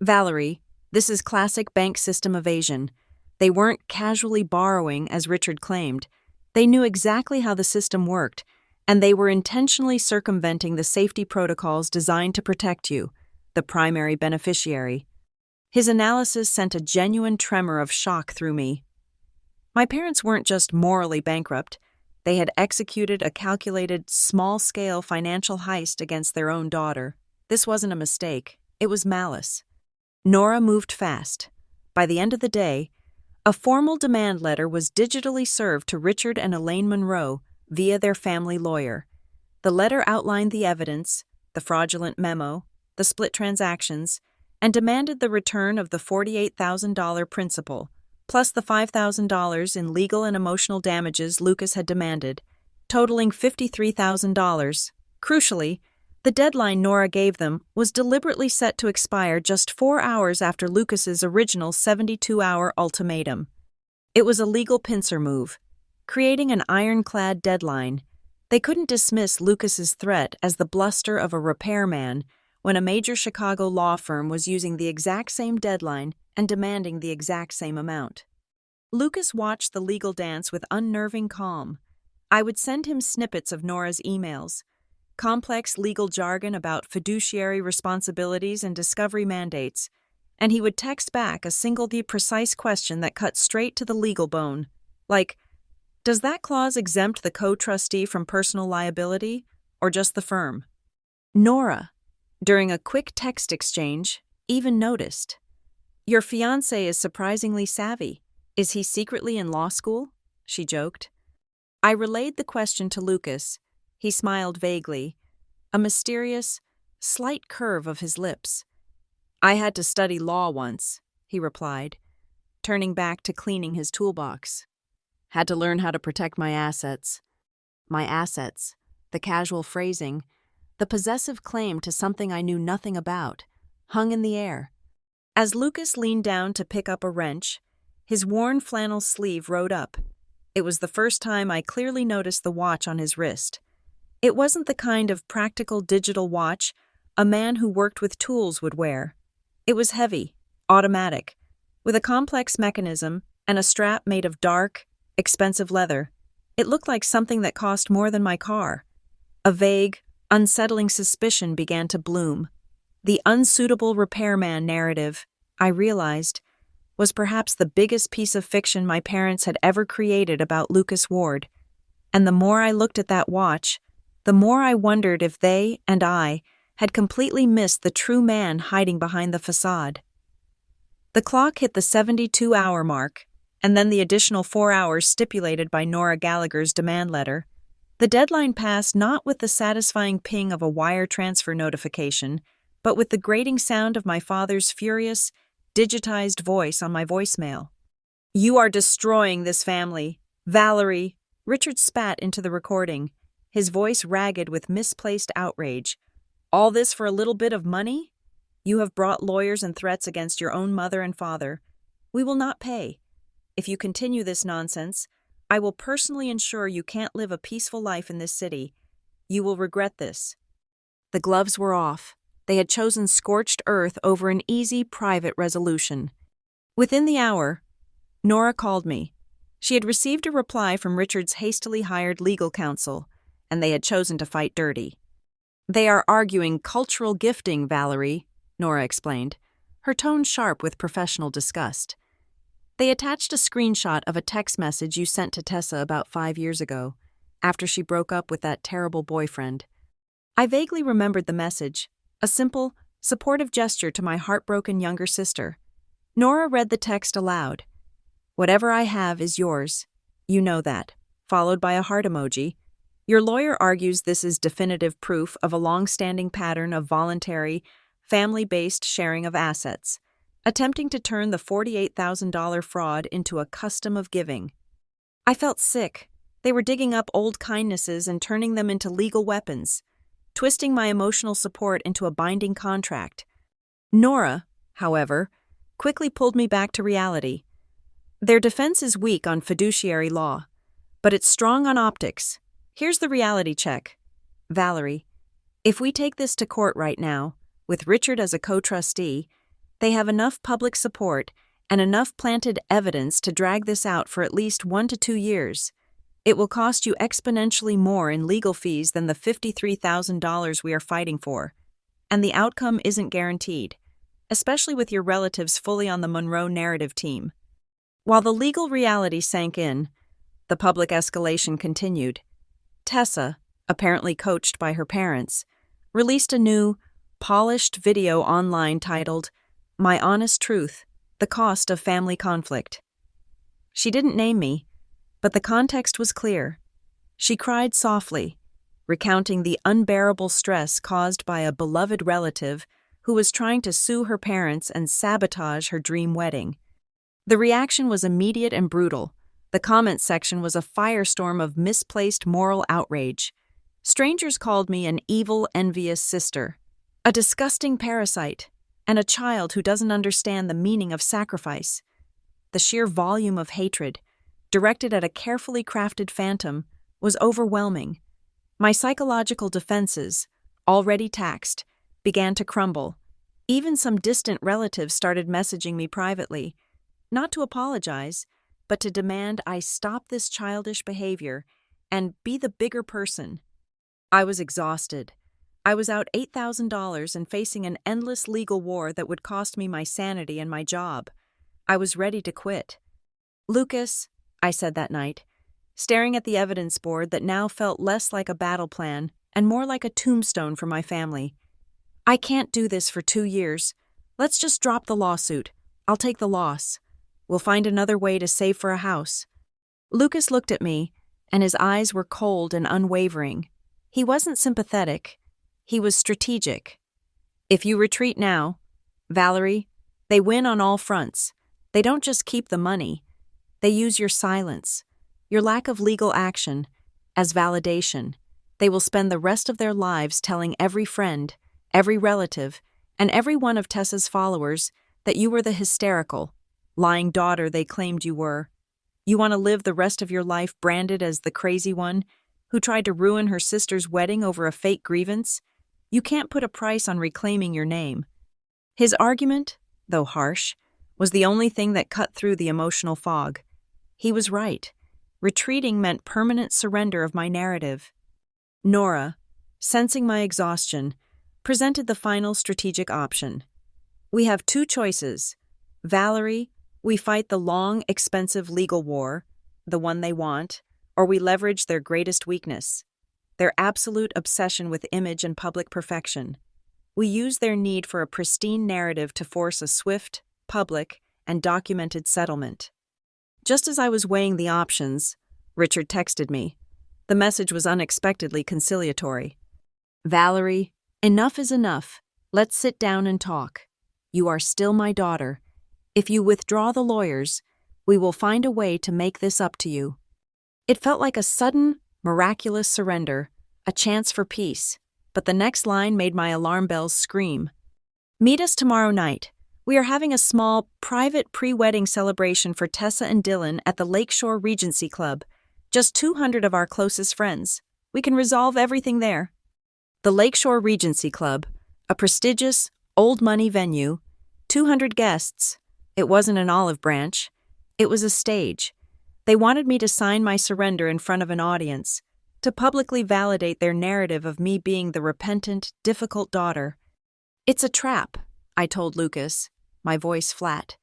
Valerie, this is classic bank system evasion. They weren't casually borrowing, as Richard claimed. They knew exactly how the system worked, and they were intentionally circumventing the safety protocols designed to protect you, the primary beneficiary. His analysis sent a genuine tremor of shock through me. My parents weren't just morally bankrupt. They had executed a calculated, small-scale financial heist against their own daughter. This wasn't a mistake. It was malice. Nora moved fast. By the end of the day, a formal demand letter was digitally served to Richard and Elaine Monroe via their family lawyer. The letter outlined the evidence, the fraudulent memo, the split transactions, and demanded the return of the $48,000 principal, plus the $5,000 in legal and emotional damages Lucas had demanded, totaling $53,000. Crucially, the deadline Nora gave them was deliberately set to expire just 4 hours after Lucas's original 72-hour ultimatum. It was a legal pincer move, creating an ironclad deadline. They couldn't dismiss Lucas's threat as the bluster of a repairman when a major Chicago law firm was using the exact same deadline and demanding the exact same amount. Lucas watched the legal dance with unnerving calm. I would send him snippets of Nora's emails, complex legal jargon about fiduciary responsibilities and discovery mandates, and he would text back a single precise question that cut straight to the legal bone, like, does that clause exempt the co-trustee from personal liability, or just the firm? Nora, during a quick text exchange, even noticed. Your fiancé is surprisingly savvy. Is he secretly in law school? She joked. I relayed the question to Lucas. He smiled vaguely, a mysterious, slight curve of his lips. I had to study law once, he replied, turning back to cleaning his toolbox. Had to learn how to protect my assets. My assets, the casual phrasing, the possessive claim to something I knew nothing about, hung in the air. As Lucas leaned down to pick up a wrench, his worn flannel sleeve rode up. It was the first time I clearly noticed the watch on his wrist. It wasn't the kind of practical digital watch a man who worked with tools would wear. It was heavy, automatic, with a complex mechanism and a strap made of dark, expensive leather. It looked like something that cost more than my car. A vague, unsettling suspicion began to bloom. The unsuitable repairman narrative, I realized, was perhaps the biggest piece of fiction my parents had ever created about Lucas Ward. And the more I looked at that watch, the more I wondered if they and I had completely missed the true man hiding behind the facade. The clock hit the 72-hour mark, and then the additional 4 hours stipulated by Nora Gallagher's demand letter. The deadline passed not with the satisfying ping of a wire transfer notification, but with the grating sound of my father's furious, digitized voice on my voicemail. You are destroying this family. Valerie. Richard spat into the recording, his voice ragged with misplaced outrage. All this for a little bit of money? You have brought lawyers and threats against your own mother and father. We will not pay. If you continue this nonsense, I will personally ensure you can't live a peaceful life in this city. You will regret this. The gloves were off. They had chosen scorched earth over an easy, private resolution. Within the hour, Nora called me. She had received a reply from Richard's hastily hired legal counsel, and they had chosen to fight dirty. They are arguing cultural gifting, Valerie, Nora explained, her tone sharp with professional disgust. They attached a screenshot of a text message you sent to Tessa about 5 years ago, after she broke up with that terrible boyfriend. I vaguely remembered the message, a simple, supportive gesture to my heartbroken younger sister. Nora read the text aloud. Whatever I have is yours. You know that, followed by a heart emoji. Your lawyer argues this is definitive proof of a long-standing pattern of voluntary, family-based sharing of assets, attempting to turn the $48,000 fraud into a custom of giving. I felt sick. They were digging up old kindnesses and turning them into legal weapons, twisting my emotional support into a binding contract. Nora, however, quickly pulled me back to reality. Their defense is weak on fiduciary law, but it's strong on optics. Here's the reality check. Valerie, if we take this to court right now, with Richard as a co-trustee, they have enough public support and enough planted evidence to drag this out for at least 1 to 2 years. It will cost you exponentially more in legal fees than the $53,000 we are fighting for. And the outcome isn't guaranteed, especially with your relatives fully on the Monroe narrative team. While the legal reality sank in, the public escalation continued. Tessa, apparently coached by her parents, released a new, polished video online titled, "My Honest Truth, The Cost of Family Conflict." She didn't name me, but the context was clear. She cried softly, recounting the unbearable stress caused by a beloved relative who was trying to sue her parents and sabotage her dream wedding. The reaction was immediate and brutal. The comment section was a firestorm of misplaced moral outrage. Strangers called me an evil, envious sister, a disgusting parasite, and a child who doesn't understand the meaning of sacrifice. The sheer volume of hatred, directed at a carefully crafted phantom, was overwhelming. My psychological defenses, already taxed, began to crumble. Even some distant relatives started messaging me privately, not to apologize, but to demand I stop this childish behavior and be the bigger person. I was exhausted. I was out $8,000 and facing an endless legal war that would cost me my sanity and my job. I was ready to quit. "Lucas," I said that night, staring at the evidence board that now felt less like a battle plan and more like a tombstone for my family. "I can't do this for 2 years. Let's just drop the lawsuit. I'll take the loss. We'll find another way to save for a house." Lucas looked at me, and his eyes were cold and unwavering. He wasn't sympathetic. He was strategic. "If you retreat now, Valerie, they win on all fronts. They don't just keep the money. They use your silence, your lack of legal action, as validation. They will spend the rest of their lives telling every friend, every relative, and every one of Tessa's followers that you were the hysterical, lying daughter they claimed you were. You want to live the rest of your life branded as the crazy one who tried to ruin her sister's wedding over a fake grievance? You can't put a price on reclaiming your name." His argument, though harsh, was the only thing that cut through the emotional fog. He was right. Retreating meant permanent surrender of my narrative. Nora, sensing my exhaustion, presented the final strategic option. "We have 2 choices. Valerie, we fight the long, expensive legal war, the one they want, or we leverage their greatest weakness, their absolute obsession with image and public perfection. We use their need for a pristine narrative to force a swift, public, and documented settlement." Just as I was weighing the options, Richard texted me. The message was unexpectedly conciliatory. "Valerie, enough is enough. Let's sit down and talk. You are still my daughter. If you withdraw the lawyers, we will find a way to make this up to you." It felt like a sudden, miraculous surrender, a chance for peace, but the next line made my alarm bells scream. "Meet us tomorrow night. We are having a small, private pre-wedding celebration for Tessa and Dylan at the Lakeshore Regency Club. Just 200 of our closest friends. We can resolve everything there." The Lakeshore Regency Club, a prestigious, old-money venue, 200 guests. It wasn't an olive branch. It was a stage. They wanted me to sign my surrender in front of an audience, to publicly validate their narrative of me being the repentant, difficult daughter. "It's a trap," I told Lucas, my voice flat.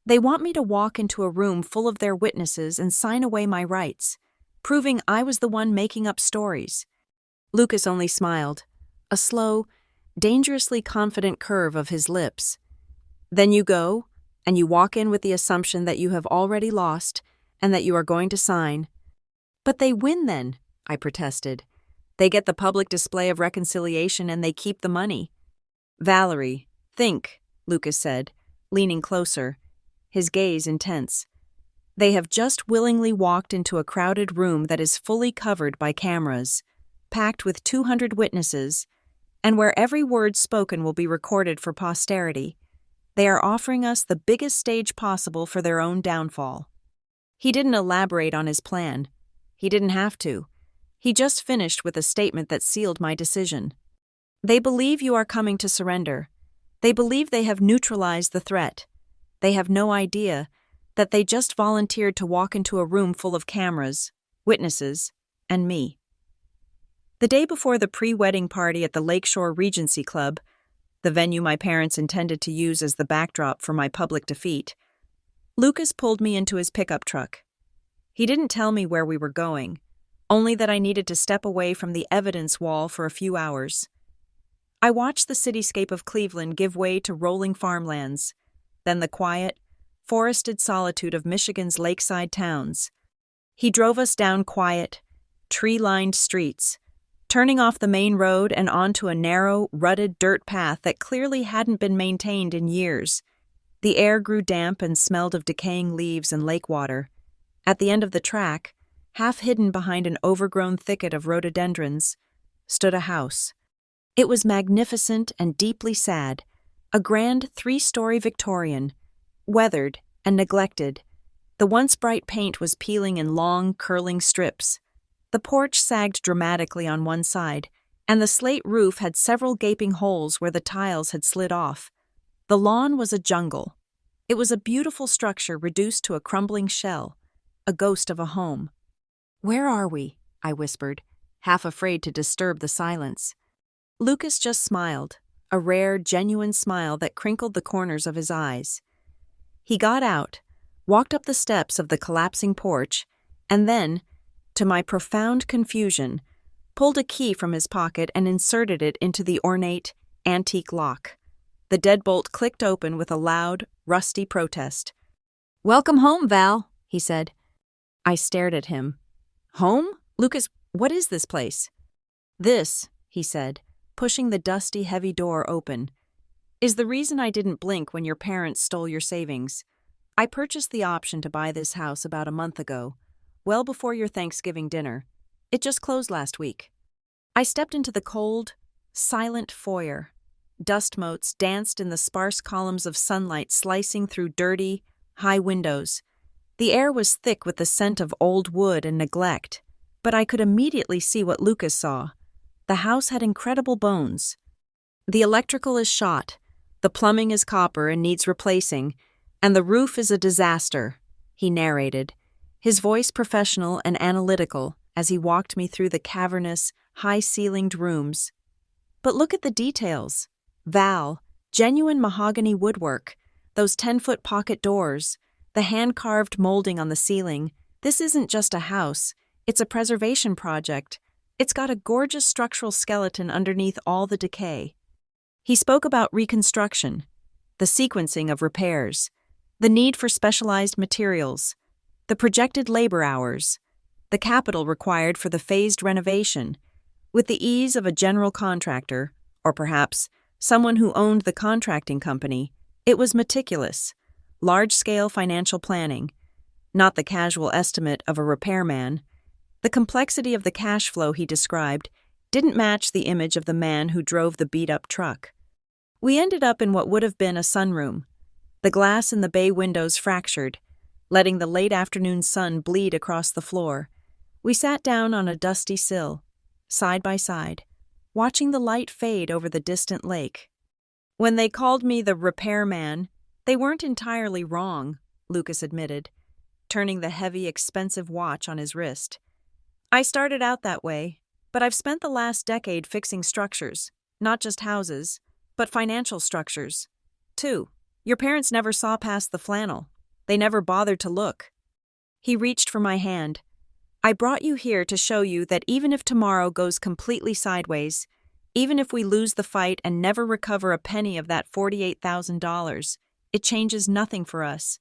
"They want me to walk into a room full of their witnesses and sign away my rights, proving I was the one making up stories." Lucas only smiled, a slow, dangerously confident curve of his lips. "Then you go, and you walk in with the assumption that you have already lost, and that you are going to sign." "But they win then," I protested. "They get the public display of reconciliation and they keep the money." "Valerie, think," Lucas said, leaning closer, his gaze intense. "They have just willingly walked into a crowded room that is fully covered by cameras, packed with 200 witnesses, and where every word spoken will be recorded for posterity. They are offering us the biggest stage possible for their own downfall." He didn't elaborate on his plan. He didn't have to. He just finished with a statement that sealed my decision. "They believe you are coming to surrender. They believe they have neutralized the threat. They have no idea that they just volunteered to walk into a room full of cameras, witnesses, and me." The day before the pre-wedding party at the Lakeshore Regency Club, the venue my parents intended to use as the backdrop for my public defeat, Lucas pulled me into his pickup truck. He didn't tell me where we were going, only that I needed to step away from the evidence wall for a few hours. I watched the cityscape of Cleveland give way to rolling farmlands, then the quiet, forested solitude of Michigan's lakeside towns. He drove us down quiet, tree-lined streets, turning off the main road and onto a narrow, rutted dirt path that clearly hadn't been maintained in years. The air grew damp and smelled of decaying leaves and lake water. At the end of the track, half hidden behind an overgrown thicket of rhododendrons, stood a house. It was magnificent and deeply sad, a grand 3-story Victorian, weathered and neglected. The once bright paint was peeling in long, curling strips. The porch sagged dramatically on one side, and the slate roof had several gaping holes where the tiles had slid off. The lawn was a jungle. It was a beautiful structure reduced to a crumbling shell, a ghost of a home. "Where are we?" I whispered, half afraid to disturb the silence. Lucas just smiled, a rare, genuine smile that crinkled the corners of his eyes. He got out, walked up the steps of the collapsing porch, and then, to my profound confusion, pulled a key from his pocket and inserted it into the ornate, antique lock. The deadbolt clicked open with a loud, rusty protest. "Welcome home, Val," he said. I stared at him. "Home? Lucas, what is this place?" "This," he said, pushing the dusty, heavy door open, "is the reason I didn't blink when your parents stole your savings. I purchased the option to buy this house about a month ago, well before your Thanksgiving dinner. It just closed last week." I stepped into the cold, silent foyer. Dust motes danced in the sparse columns of sunlight slicing through dirty, high windows. The air was thick with the scent of old wood and neglect, but I could immediately see what Lucas saw. The house had incredible bones. "The electrical is shot, the plumbing is copper and needs replacing, and the roof is a disaster," he narrated, his voice professional and analytical as he walked me through the cavernous, high-ceilinged rooms. "But look at the details. Val, genuine mahogany woodwork, those 10-foot pocket doors, the hand-carved molding on the ceiling. This isn't just a house, it's a preservation project. It's got a gorgeous structural skeleton underneath all the decay." He spoke about reconstruction, the sequencing of repairs, the need for specialized materials, the projected labor hours, the capital required for the phased renovation. With the ease of a general contractor, or perhaps someone who owned the contracting company, it was meticulous, large-scale financial planning, not the casual estimate of a repairman. The complexity of the cash flow he described didn't match the image of the man who drove the beat-up truck. We ended up in what would have been a sunroom. The glass in the bay windows fractured, letting the late afternoon sun bleed across the floor. We sat down on a dusty sill, side by side, watching the light fade over the distant lake. "When they called me the repairman, they weren't entirely wrong," Lucas admitted, turning the heavy, expensive watch on his wrist. "I started out that way, but I've spent the last decade fixing structures, not just houses, but financial structures, too. Your parents never saw past the flannel. They never bothered to look." He reached for my hand. "I brought you here to show you that even if tomorrow goes completely sideways, even if we lose the fight and never recover a penny of that $48,000, it changes nothing for us.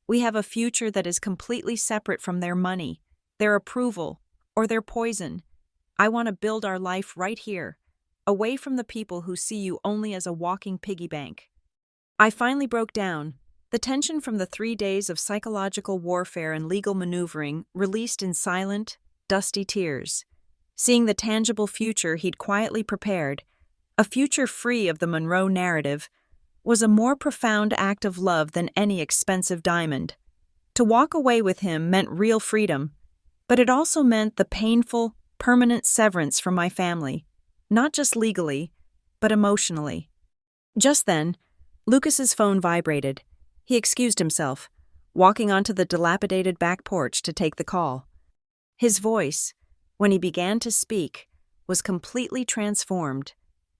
We have a future that is completely separate from their money, their approval, or their poison. I want to build our life right here, away from the people who see you only as a walking piggy bank. I finally broke down. The tension from the 3 days of psychological warfare and legal maneuvering released in silent, dusty tears. Seeing the tangible future he'd quietly prepared, a future free of the Monroe narrative, was a more profound act of love than any expensive diamond. To walk away with him meant real freedom, but it also meant the painful, permanent severance from my family, not just legally, but emotionally. Just then, Lucas's phone vibrated. He excused himself, walking onto the dilapidated back porch to take the call. His voice, when he began to speak, was completely transformed.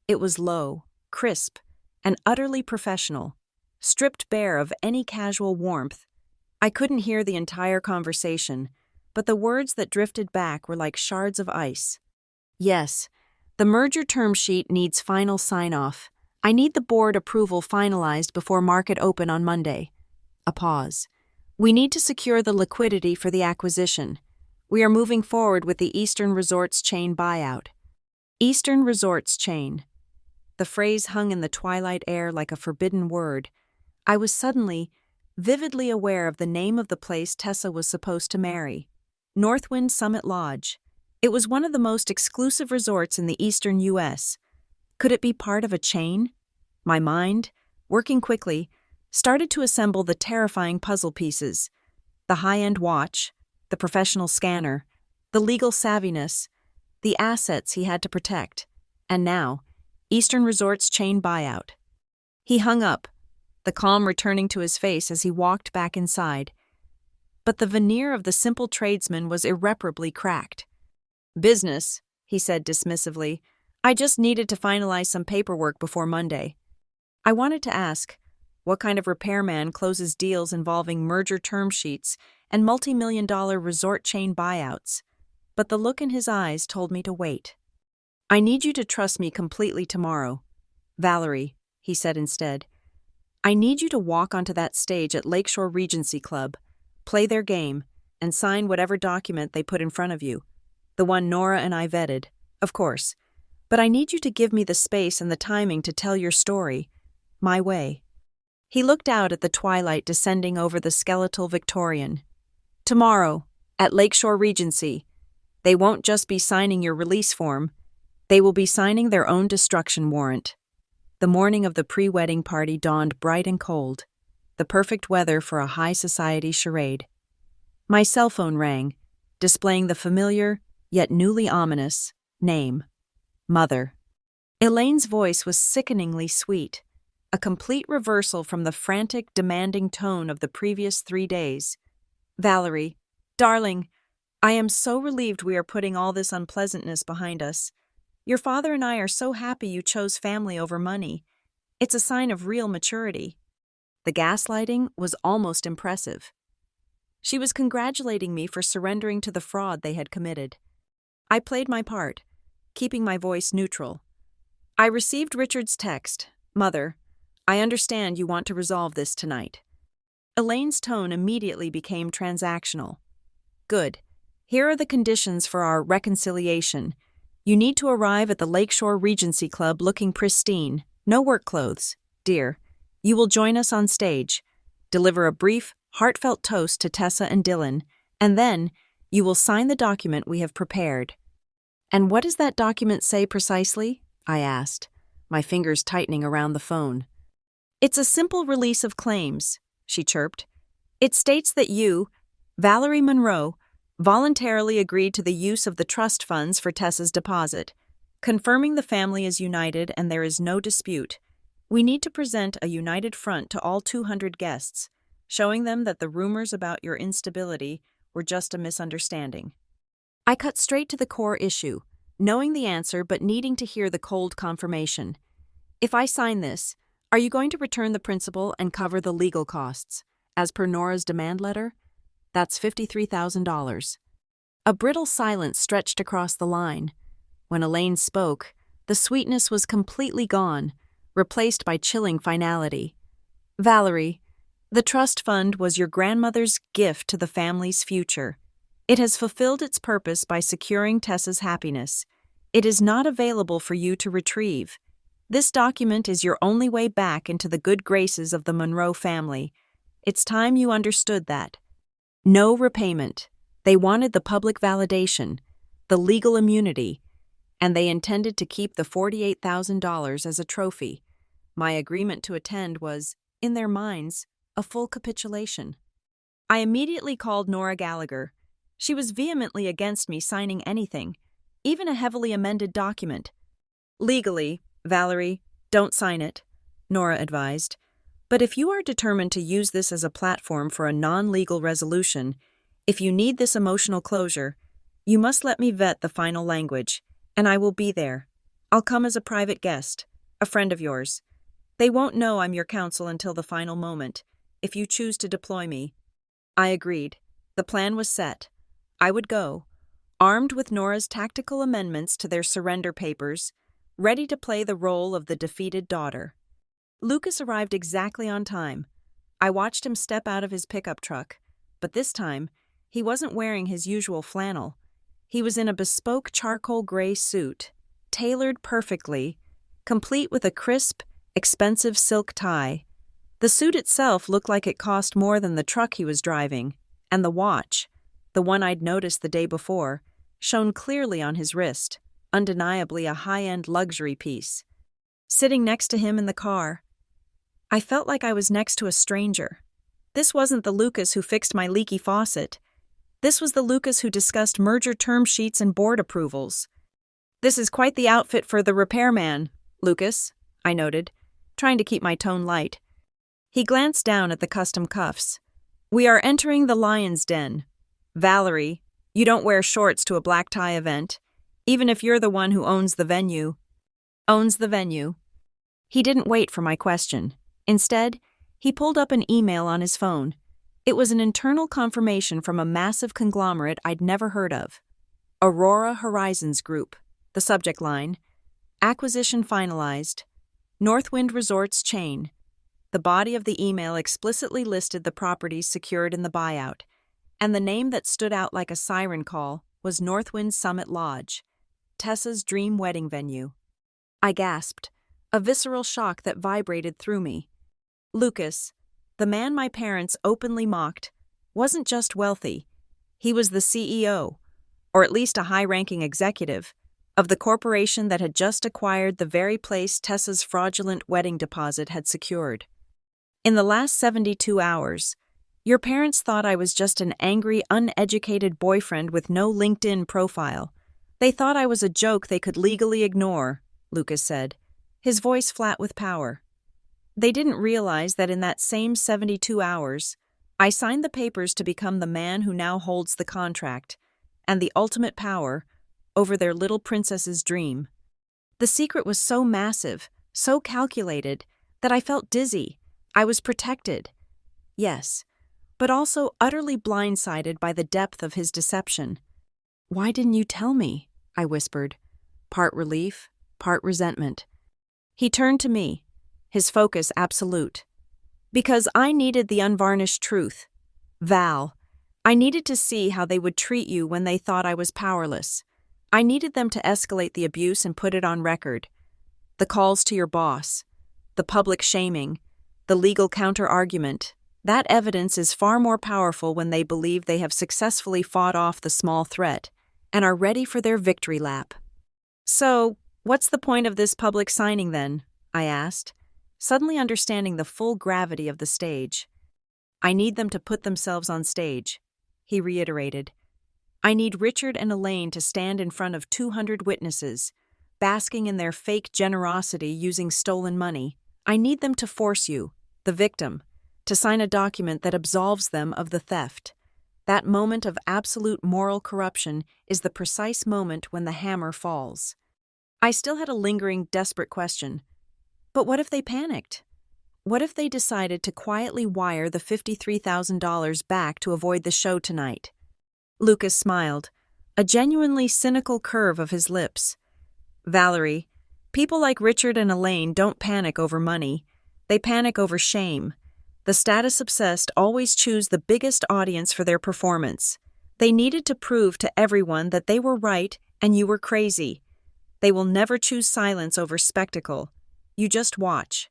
It was low, crisp, and utterly professional, stripped bare of any casual warmth. I couldn't hear the entire conversation, but the words that drifted back were like shards of ice. Yes, the merger term sheet needs final sign-off. I need the board approval finalized before market open on Monday. A pause. We need to secure the liquidity for the acquisition. We are moving forward with the Eastern Resorts Chain buyout. Eastern Resorts Chain. The phrase hung in the twilight air like a forbidden word. I was suddenly, vividly aware of the name of the place Tessa was supposed to marry. Northwind Summit Lodge. It was one of the most exclusive resorts in the eastern U.S. Could it be part of a chain? My mind, working quickly, started to assemble the terrifying puzzle pieces. The high-end watch, the professional scanner, the legal savviness, the assets he had to protect, and now, Eastern Resorts Chain buyout. He hung up, the calm returning to his face as he walked back inside. But the veneer of the simple tradesman was irreparably cracked. "Business," he said dismissively. "I just needed to finalize some paperwork before Monday." I wanted to ask, what kind of repairman closes deals involving merger term sheets and multi-million-dollar resort chain buyouts? But the look in his eyes told me to wait. "I need you to trust me completely tomorrow. Valerie," he said instead. "I need you to walk onto that stage at Lakeshore Regency Club, play their game, and sign whatever document they put in front of you. The one Nora and I vetted, of course. But I need you to give me the space and the timing to tell your story, my way." He looked out at the twilight descending over the skeletal Victorian. "Tomorrow, at Lakeshore Regency, they won't just be signing your release form. They will be signing their own destruction warrant." The morning of the pre-wedding party dawned bright and cold, the perfect weather for a high society charade. My cell phone rang, displaying the familiar, yet newly ominous, name, Mother. Elaine's voice was sickeningly sweet, a complete reversal from the frantic, demanding tone of the previous 3 days. "Valerie, darling, I am so relieved we are putting all this unpleasantness behind us. Your father and I are so happy you chose family over money. It's a sign of real maturity." The gaslighting was almost impressive. She was congratulating me for surrendering to the fraud they had committed. I played my part, keeping my voice neutral. "I received Richard's text. Mother, I understand you want to resolve this tonight." Elaine's tone immediately became transactional. "Good. Here are the conditions for our reconciliation. You need to arrive at the Lakeshore Regency Club looking pristine, no work clothes, dear. You will join us on stage, deliver a brief, heartfelt toast to Tessa and Dylan, and then you will sign the document we have prepared." "And what does that document say precisely?" I asked, my fingers tightening around the phone. "It's a simple release of claims," she chirped. "It states that you, Valerie Monroe, voluntarily agreed to the use of the trust funds for Tessa's deposit, confirming the family is united and there is no dispute. We need to present a united front to all 200 guests, showing them that the rumors about your instability were just a misunderstanding." I cut straight to the core issue, knowing the answer but needing to hear the cold confirmation. "If I sign this, are you going to return the principal and cover the legal costs, as per Nora's demand letter? That's $53,000. A brittle silence stretched across the line. When Elaine spoke, the sweetness was completely gone, replaced by chilling finality. "Valerie, The trust fund was your grandmother's gift to the family's future. It has fulfilled its purpose by securing Tessa's happiness. It is not available for you to retrieve. This document is your only way back into the good graces of the Monroe family. It's time you understood that. No repayment. They wanted the public validation, the legal immunity, and they intended to keep the $48,000 as a trophy. My agreement to attend was, in their minds, a full capitulation. I immediately called Nora Gallagher. She was vehemently against me signing anything, even a heavily amended document. Legally, Valerie, don't sign it, Nora advised. But if you are determined to use this as a platform for a non-legal resolution, if you need this emotional closure, you must let me vet the final language, and I will be there. I'll come as a private guest, a friend of yours. They won't know I'm your counsel until the final moment, if you choose to deploy me. I agreed. The plan was set. I would go, armed with Nora's tactical amendments to their surrender papers, ready to play the role of the defeated daughter. Lucas arrived exactly on time. I watched him step out of his pickup truck, but this time, he wasn't wearing his usual flannel. He was in a bespoke charcoal gray suit, tailored perfectly, complete with a crisp, expensive silk tie. The suit itself looked like it cost more than the truck he was driving, and the watch, the one I'd noticed the day before, shone clearly on his wrist, undeniably a high-end luxury piece. Sitting next to him in the car, I felt like I was next to a stranger. This wasn't the Lucas who fixed my leaky faucet. This was the Lucas who discussed merger term sheets and board approvals. "This is quite the outfit for the repairman, Lucas," I noted, trying to keep my tone light. He glanced down at the custom cuffs. "We are entering the Lion's Den. Valerie, you don't wear shorts to a black tie event, even if you're the one who owns the venue." Owns the venue. He didn't wait for my question. Instead, he pulled up an email on his phone. It was an internal confirmation from a massive conglomerate I'd never heard of. Aurora Horizons Group. The subject line: Acquisition finalized. Northwind Resorts chain. The body of the email explicitly listed the properties secured in the buyout, and the name that stood out like a siren call was Northwind Summit Lodge, Tessa's dream wedding venue. I gasped, a visceral shock that vibrated through me. Lucas, the man my parents openly mocked, wasn't just wealthy. He was the CEO, or at least a high-ranking executive, of the corporation that had just acquired the very place Tessa's fraudulent wedding deposit had secured. In the last 72 hours, your parents thought I was just an angry, uneducated boyfriend with no LinkedIn profile. They thought I was a joke they could legally ignore, Lucas said, his voice flat with power. They didn't realize that in that same 72 hours, I signed the papers to become the man who now holds the contract and the ultimate power over their little princess's dream. The secret was so massive, so calculated, that I felt dizzy. I was protected. Yes, but also utterly blindsided by the depth of his deception. "Why didn't you tell me?" I whispered, part relief, part resentment. He turned to me, his focus absolute. "Because I needed the unvarnished truth. Val, I needed to see how they would treat you when they thought I was powerless. I needed them to escalate the abuse and put it on record. The calls to your boss, the public shaming, the legal counter-argument. That evidence is far more powerful when they believe they have successfully fought off the small threat and are ready for their victory lap." "So, what's the point of this public signing then?" I asked, suddenly understanding the full gravity of the stage. "I need them to put themselves on stage," he reiterated. "I need Richard and Elaine to stand in front of 200 witnesses, basking in their fake generosity using stolen money. I need them to force you, the victim, to sign a document that absolves them of the theft. That moment of absolute moral corruption is the precise moment when the hammer falls." I still had a lingering, desperate question. But what if they panicked? What if they decided to quietly wire the $53,000 back to avoid the show tonight? Lucas smiled, a genuinely cynical curve of his lips. "Valerie, people like Richard and Elaine don't panic over money. They panic over shame. The status-obsessed always choose the biggest audience for their performance. They needed to prove to everyone that they were right and you were crazy. They will never choose silence over spectacle. You just watch.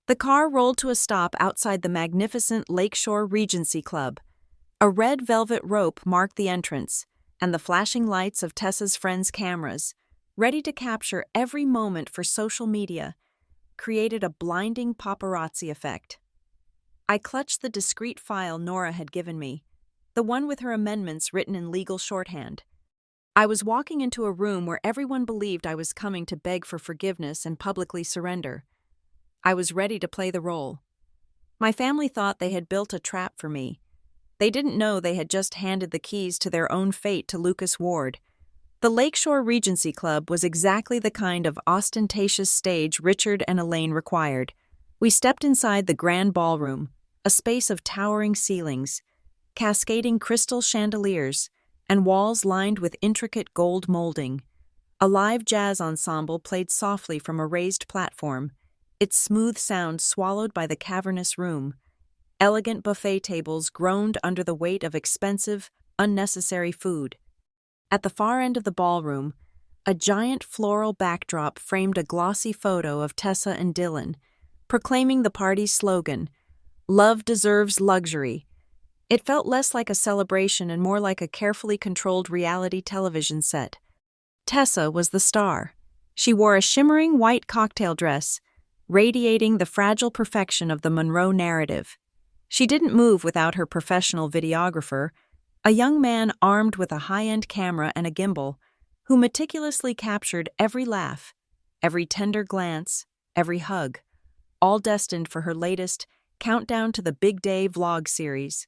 The car rolled to a stop outside the magnificent Lakeshore Regency Club. A red velvet rope marked the entrance, and the flashing lights of Tessa's friends' cameras, ready to capture every moment for social media, created a blinding paparazzi effect. I clutched the discreet file Nora had given me, the one with her amendments written in legal shorthand. I was walking into a room where everyone believed I was coming to beg for forgiveness and publicly surrender. I was ready to play the role. My family thought they had built a trap for me. They didn't know they had just handed the keys to their own fate to Lucas Ward. The Lakeshore Regency Club was exactly the kind of ostentatious stage Richard and Elaine required. We stepped inside the grand ballroom, a space of towering ceilings, cascading crystal chandeliers, and walls lined with intricate gold molding. A live jazz ensemble played softly from a raised platform, its smooth sound swallowed by the cavernous room. Elegant buffet tables groaned under the weight of expensive, unnecessary food. At the far end of the ballroom, a giant floral backdrop framed a glossy photo of Tessa and Dylan, proclaiming the party's slogan, "Love deserves luxury." It felt less like a celebration and more like a carefully controlled reality television set. Tessa was the star. She wore a shimmering white cocktail dress, radiating the fragile perfection of the Monroe narrative. She didn't move without her professional videographer, a young man armed with a high-end camera and a gimbal, who meticulously captured every laugh, every tender glance, every hug, all destined for her latest Countdown to the Big Day vlog series.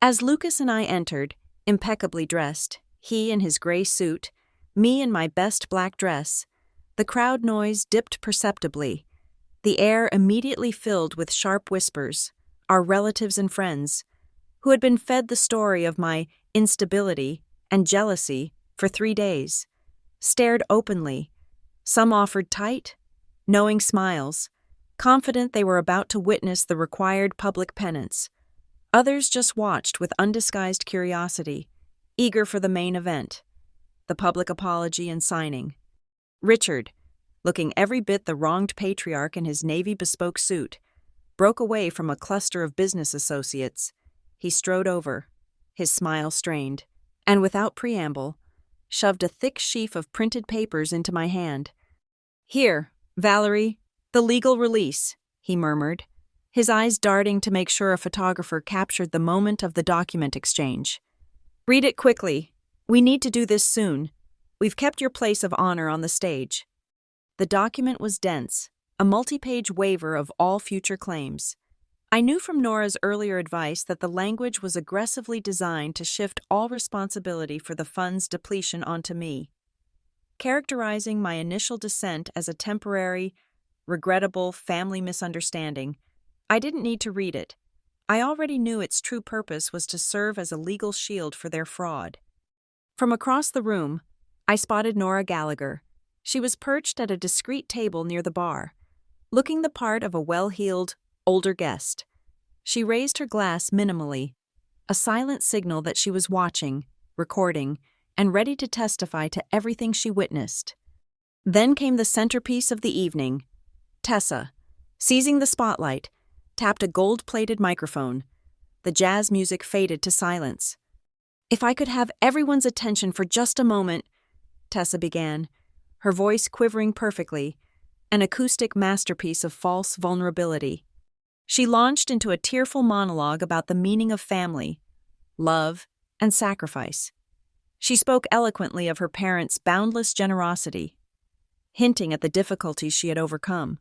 As Lucas and I entered, impeccably dressed, he in his gray suit, me in my best black dress, the crowd noise dipped perceptibly, the air immediately filled with sharp whispers. Our relatives and friends, who had been fed the story of my instability and jealousy for 3 days, stared openly. Some offered tight, knowing smiles, confident they were about to witness the required public penance. Others just watched with undisguised curiosity, eager for the main event, the public apology and signing. Richard, looking every bit the wronged patriarch in his navy bespoke suit, broke away from a cluster of business associates. He strode over, his smile strained, and without preamble, shoved a thick sheaf of printed papers into my hand. "Here, Valerie, the legal release," he murmured, his eyes darting to make sure a photographer captured the moment of the document exchange. "Read it quickly. We need to do this soon. We've kept your place of honor on the stage." The document was dense, a multi-page waiver of all future claims. I knew from Nora's earlier advice that the language was aggressively designed to shift all responsibility for the fund's depletion onto me. Characterizing my initial dissent as a temporary, regrettable family misunderstanding, I didn't need to read it. I already knew its true purpose was to serve as a legal shield for their fraud. From across the room, I spotted Nora Gallagher. She was perched at a discreet table near the bar, looking the part of a well-heeled, older guest. She raised her glass minimally, a silent signal that she was watching, recording, and ready to testify to everything she witnessed. Then came the centerpiece of the evening. Tessa, seizing the spotlight, tapped a gold-plated microphone. The jazz music faded to silence. "If I could have everyone's attention for just a moment," Tessa began, her voice quivering perfectly, an acoustic masterpiece of false vulnerability. She launched into a tearful monologue about the meaning of family, love, and sacrifice. She spoke eloquently of her parents' boundless generosity, hinting at the difficulties she had overcome.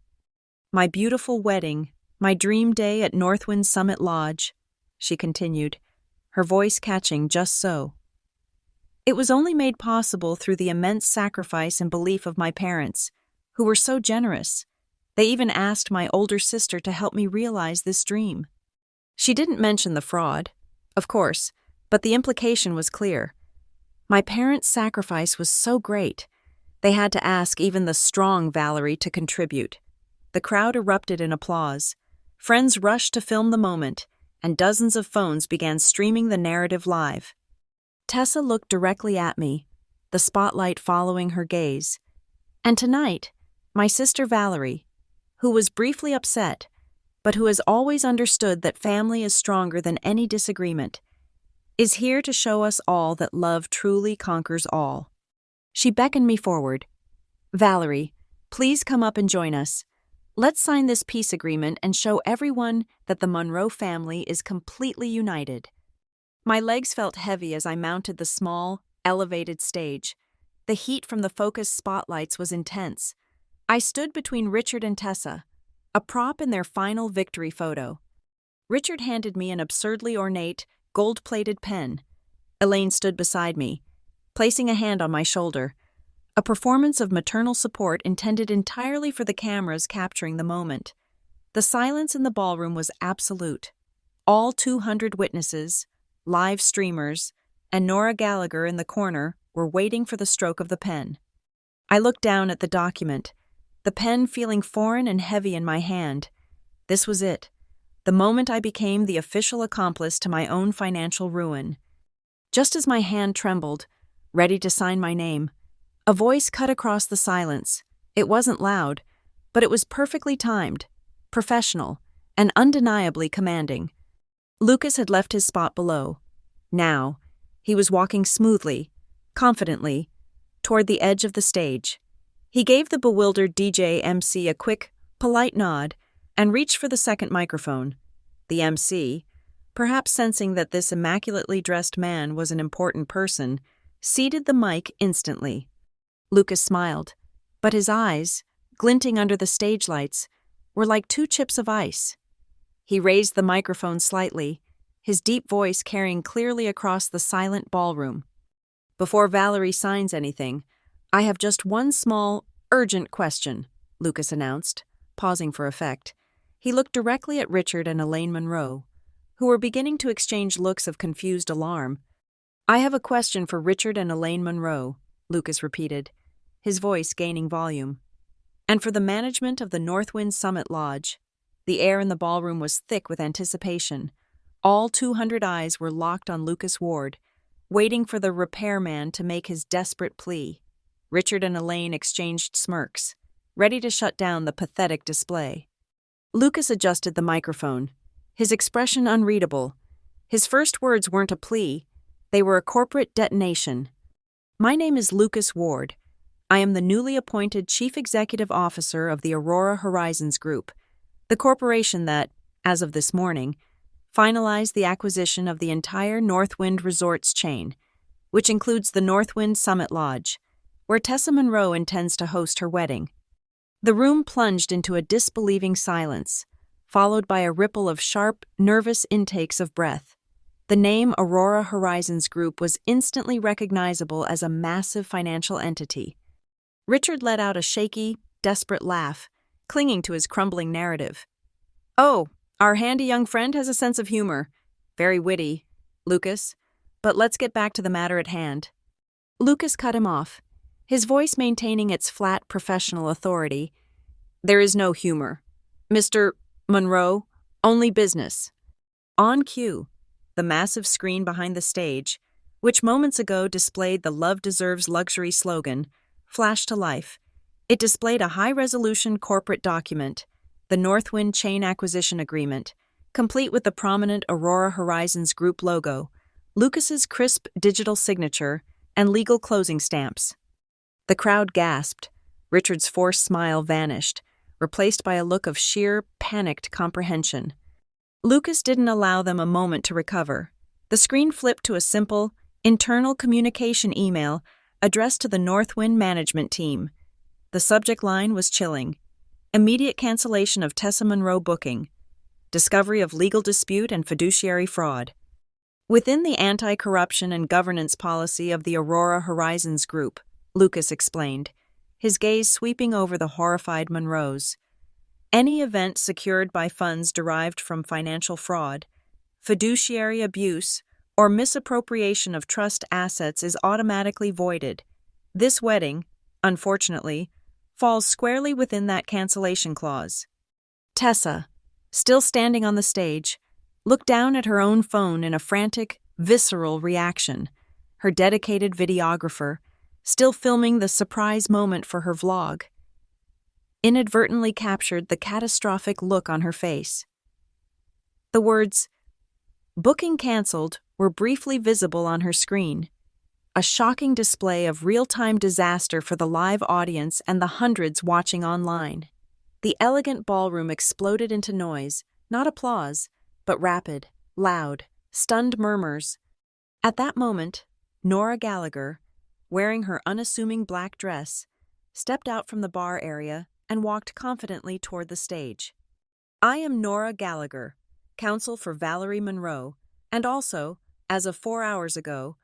"My beautiful wedding, my dream day at Northwind Summit Lodge," she continued, her voice catching just so. "It was only made possible through the immense sacrifice and belief of my parents, who were so generous. They even asked my older sister to help me realize this dream." She didn't mention the fraud, of course, but the implication was clear. My parents' sacrifice was so great, they had to ask even the strong Valerie to contribute. The crowd erupted in applause. Friends rushed to film the moment, and dozens of phones began streaming the narrative live. Tessa looked directly at me, the spotlight following her gaze. And tonight, my sister Valerie, who was briefly upset, but who has always understood that family is stronger than any disagreement, is here to show us all that love truly conquers all. She beckoned me forward. Valerie, please come up and join us. Let's sign this peace agreement and show everyone that the Monroe family is completely united. My legs felt heavy as I mounted the small, elevated stage. The heat from the focused spotlights was intense. I stood between Richard and Tessa, a prop in their final victory photo. Richard handed me an absurdly ornate, gold-plated pen. Elaine stood beside me, placing a hand on my shoulder, a performance of maternal support intended entirely for the cameras capturing the moment. The silence in the ballroom was absolute. All 200 witnesses, live streamers, and Nora Gallagher in the corner were waiting for the stroke of the pen. I looked down at the document, the pen feeling foreign and heavy in my hand. This was it, the moment I became the official accomplice to my own financial ruin. Just as my hand trembled, ready to sign my name, a voice cut across the silence. It wasn't loud, but it was perfectly timed, professional, and undeniably commanding. Lucas had left his spot below. Now, he was walking smoothly, confidently, toward the edge of the stage. He gave the bewildered DJ-MC a quick, polite nod and reached for the second microphone. The MC, perhaps sensing that this immaculately dressed man was an important person, seated the mic instantly. Lucas smiled, but his eyes, glinting under the stage lights, were like two chips of ice. He raised the microphone slightly, his deep voice carrying clearly across the silent ballroom. Before Valerie signs anything, I have just one small, urgent question, Lucas announced, pausing for effect. He looked directly at Richard and Elaine Monroe, who were beginning to exchange looks of confused alarm. I have a question for Richard and Elaine Monroe, Lucas repeated, his voice gaining volume. And for the management of the Northwind Summit Lodge. The air in the ballroom was thick with anticipation. All 200 eyes were locked on Lucas Ward, waiting for the repairman to make his desperate plea. Richard and Elaine exchanged smirks, ready to shut down the pathetic display. Lucas adjusted the microphone, his expression unreadable. His first words weren't a plea, they were a corporate detonation. My name is Lucas Ward. I am the newly appointed Chief Executive Officer of the Aurora Horizons Group, the corporation that, as of this morning, finalized the acquisition of the entire Northwind Resorts chain, which includes the Northwind Summit Lodge, where Tessa Monroe intends to host her wedding. The room plunged into a disbelieving silence, followed by a ripple of sharp, nervous intakes of breath. The name Aurora Horizons Group was instantly recognizable as a massive financial entity. Richard let out a shaky, desperate laugh, clinging to his crumbling narrative. Oh, our handy young friend has a sense of humor. Very witty, Lucas. But let's get back to the matter at hand. Lucas cut him off, his voice maintaining its flat professional authority. There is no humor. Mr. Monroe, only business. On cue, the massive screen behind the stage, which moments ago displayed the Love Deserves Luxury slogan, flashed to life. It displayed a high-resolution corporate document, the Northwind Chain Acquisition Agreement, complete with the prominent Aurora Horizons Group logo, Lucas's crisp digital signature, and legal closing stamps. The crowd gasped. Richard's forced smile vanished, replaced by a look of sheer, panicked comprehension. Lucas didn't allow them a moment to recover. The screen flipped to a simple, internal communication email addressed to the Northwind management team. The subject line was chilling. Immediate cancellation of Tessa Monroe booking. Discovery of legal dispute and fiduciary fraud. Within the anti-corruption and governance policy of the Aurora Horizons Group, Lucas explained, his gaze sweeping over the horrified Monroes. Any event secured by funds derived from financial fraud, fiduciary abuse, or misappropriation of trust assets is automatically voided. This wedding, unfortunately, falls squarely within that cancellation clause. Tessa, still standing on the stage, looked down at her own phone in a frantic, visceral reaction. Her dedicated videographer, still filming the surprise moment for her vlog, inadvertently captured the catastrophic look on her face. The words, "Booking cancelled," were briefly visible on her screen, a shocking display of real-time disaster for the live audience and the hundreds watching online. The elegant ballroom exploded into noise, not applause, but rapid, loud, stunned murmurs. At that moment, Nora Gallagher, wearing her unassuming black dress, stepped out from the bar area and walked confidently toward the stage. "I am Nora Gallagher, counsel for Valerie Monroe, and also, as of 4 hours ago,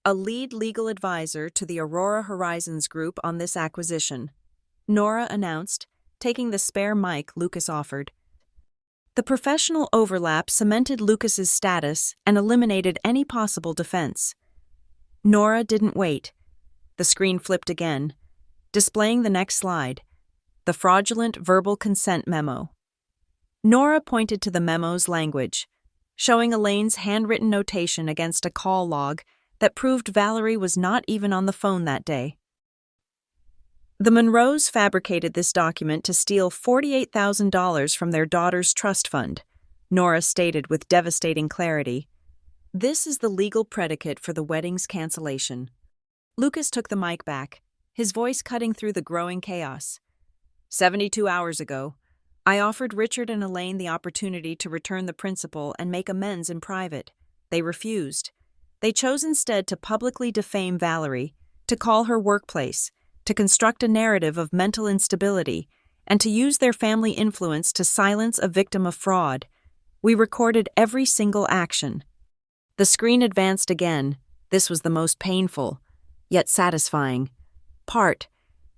a lead legal advisor to the Aurora Horizons Group on this acquisition," Nora announced, taking the spare mic Lucas offered. The professional overlap cemented Lucas's status and eliminated any possible defense. Nora didn't wait. The screen flipped again, displaying the next slide, the fraudulent verbal consent memo. Nora pointed to the memo's language, showing Elaine's handwritten notation against a call log that proved Valerie was not even on the phone that day. The Monroes fabricated this document to steal $48,000 from their daughter's trust fund, Nora stated with devastating clarity. "This is the legal predicate for the wedding's cancellation." Lucas took the mic back, his voice cutting through the growing chaos. 72 hours ago, I offered Richard and Elaine the opportunity to return the principal and make amends in private. They refused. They chose instead to publicly defame Valerie, to call her workplace, to construct a narrative of mental instability, and to use their family influence to silence a victim of fraud. We recorded every single action. The screen advanced again. This was the most painful, yet satisfying, part.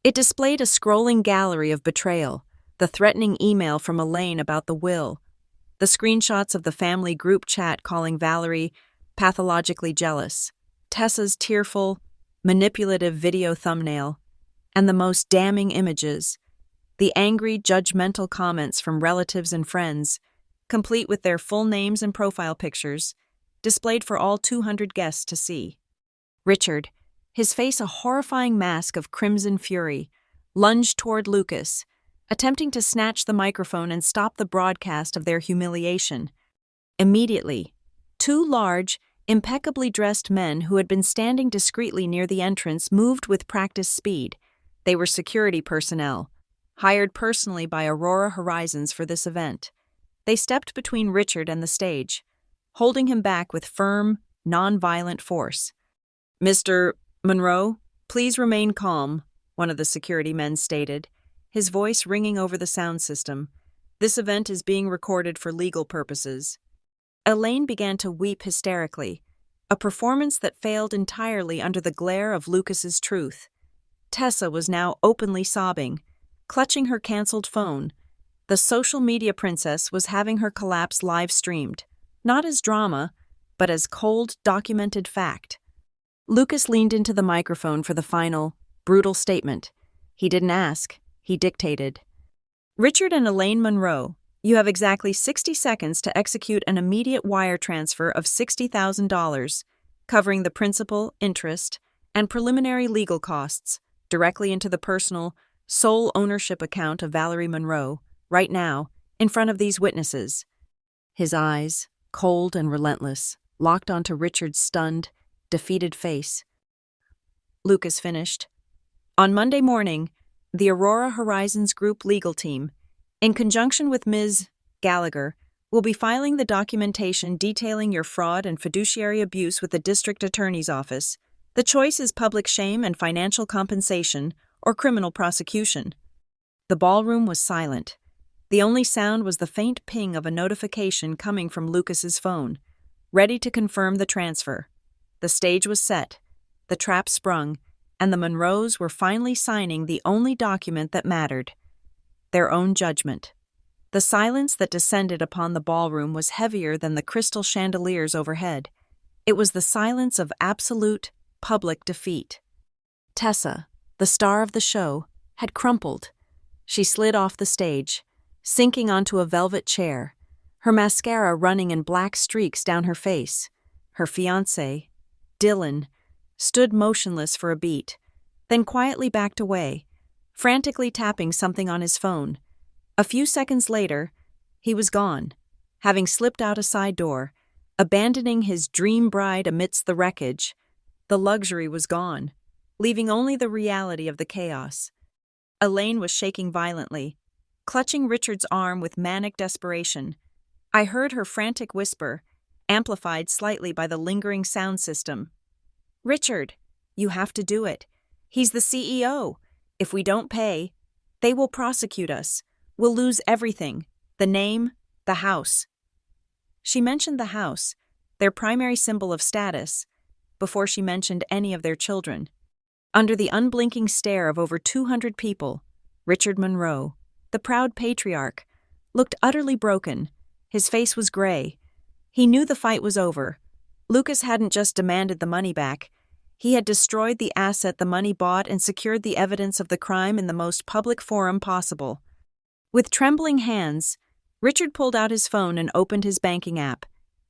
It displayed a scrolling gallery of betrayal, the threatening email from Elaine about the will, the screenshots of the family group chat calling Valerie pathologically jealous, Tessa's tearful, manipulative video thumbnail, and the most damning images, the angry, judgmental comments from relatives and friends, complete with their full names and profile pictures, displayed for all 200 guests to see. Richard, his face a horrifying mask of crimson fury, lunged toward Lucas, attempting to snatch the microphone and stop the broadcast of their humiliation. Immediately, 2 large, impeccably dressed men who had been standing discreetly near the entrance moved with practiced speed. They were security personnel, hired personally by Aurora Horizons for this event. They stepped between Richard and the stage, holding him back with firm, non-violent force. "Mr. Monroe, please remain calm," one of the security men stated, his voice ringing over the sound system. "This event is being recorded for legal purposes." Elaine began to weep hysterically, a performance that failed entirely under the glare of Lucas's truth. Tessa was now openly sobbing, clutching her canceled phone. The social media princess was having her collapse live-streamed, not as drama, but as cold, documented fact. Lucas leaned into the microphone for the final, brutal statement. He didn't ask, he dictated. "Richard and Elaine Monroe, you have exactly 60 seconds to execute an immediate wire transfer of $60,000, covering the principal, interest, and preliminary legal costs, directly into the personal, sole ownership account of Valerie Monroe, right now, in front of these witnesses." His eyes, cold and relentless, locked onto Richard's stunned, defeated face. Lucas finished. "On Monday morning, the Aurora Horizons Group legal team, in conjunction with Ms. Gallagher, will be filing the documentation detailing your fraud and fiduciary abuse with the district attorney's office. The choice is public shame and financial compensation or criminal prosecution." The ballroom was silent. The only sound was the faint ping of a notification coming from Lucas's phone, ready to confirm the transfer. The stage was set, the trap sprung, and the Monroes were finally signing the only document that mattered, their own judgment. The silence that descended upon the ballroom was heavier than the crystal chandeliers overhead. It was the silence of absolute, public defeat. Tessa, the star of the show, had crumpled. She slid off the stage, sinking onto a velvet chair, her mascara running in black streaks down her face. Her fiancé, Dylan, stood motionless for a beat, then quietly backed away, frantically tapping something on his phone. A few seconds later, he was gone, having slipped out a side door, abandoning his dream bride amidst the wreckage. The luxury was gone, leaving only the reality of the chaos. Elaine was shaking violently, clutching Richard's arm with manic desperation. I heard her frantic whisper, amplified slightly by the lingering sound system. "Richard, you have to do it. He's the CEO. If we don't pay, they will prosecute us. We'll lose everything. The name, the house." She mentioned the house, their primary symbol of status, before she mentioned any of their children. Under the unblinking stare of over 200 people, Richard Monroe, the proud patriarch, looked utterly broken. His face was gray. He knew the fight was over. Lucas hadn't just demanded the money back. He had destroyed the asset the money bought and secured the evidence of the crime in the most public forum possible. With trembling hands, Richard pulled out his phone and opened his banking app.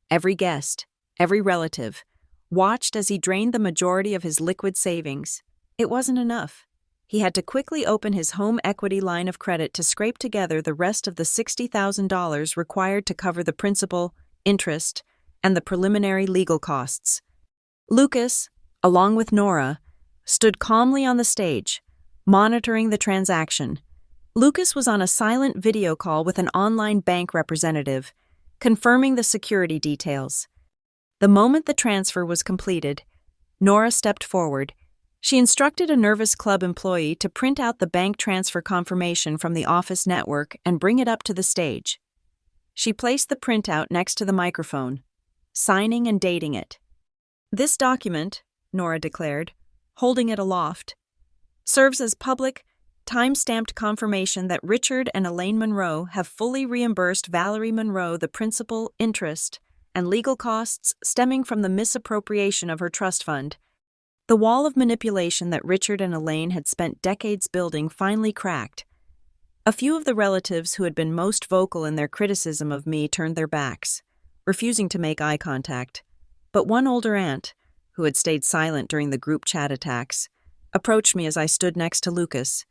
Every guest, every relative, watched as he drained the majority of his liquid savings. It wasn't enough. He had to quickly open his home equity line of credit to scrape together the rest of the $60,000 required to cover the principal, interest, and the preliminary legal costs. Lucas, along with Nora, stood calmly on the stage, monitoring the transaction. Lucas was on a silent video call with an online bank representative, confirming the security details. The moment the transfer was completed, Nora stepped forward. She instructed a nervous club employee to print out the bank transfer confirmation from the office network and bring it up to the stage. She placed the printout next to the microphone, signing and dating it. "This document," Nora declared, holding it aloft, "serves as public, time-stamped confirmation that Richard and Elaine Monroe have fully reimbursed Valerie Monroe the principal, interest, and legal costs stemming from the misappropriation of her trust fund." The wall of manipulation that Richard and Elaine had spent decades building finally cracked. A few of the relatives who had been most vocal in their criticism of me turned their backs, refusing to make eye contact. But one older aunt, who had stayed silent during the group chat attacks, approached me as I stood next to Lucas.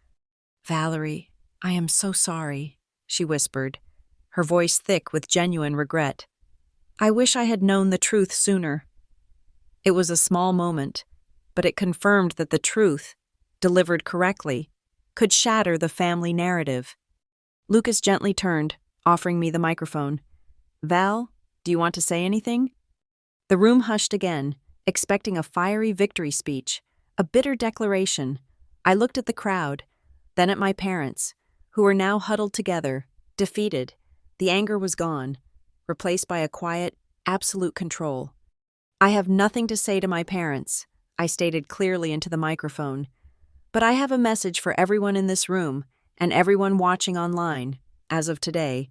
"Valerie, I am so sorry," she whispered, her voice thick with genuine regret. "I wish I had known the truth sooner." It was a small moment, but it confirmed that the truth, delivered correctly, could shatter the family narrative. Lucas gently turned, offering me the microphone. "Val, do you want to say anything?" The room hushed again, expecting a fiery victory speech, a bitter declaration. I looked at the crowd, then at my parents, who were now huddled together, defeated. The anger was gone, replaced by a quiet, absolute control. "I have nothing to say to my parents," I stated clearly into the microphone. "But I have a message for everyone in this room and everyone watching online. As of today,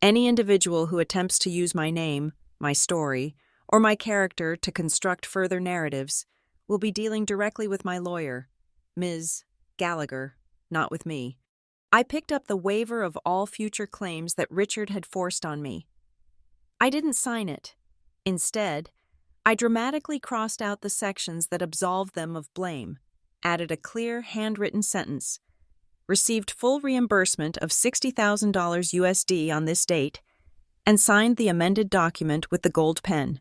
any individual who attempts to use my name, my story, or my character to construct further narratives will be dealing directly with my lawyer, Ms. Gallagher, not with me." I picked up the waiver of all future claims that Richard had forced on me. I didn't sign it. Instead, I dramatically crossed out the sections that absolved them of blame, added a clear, handwritten sentence, received full reimbursement of $60,000 USD on this date, and signed the amended document with the gold pen.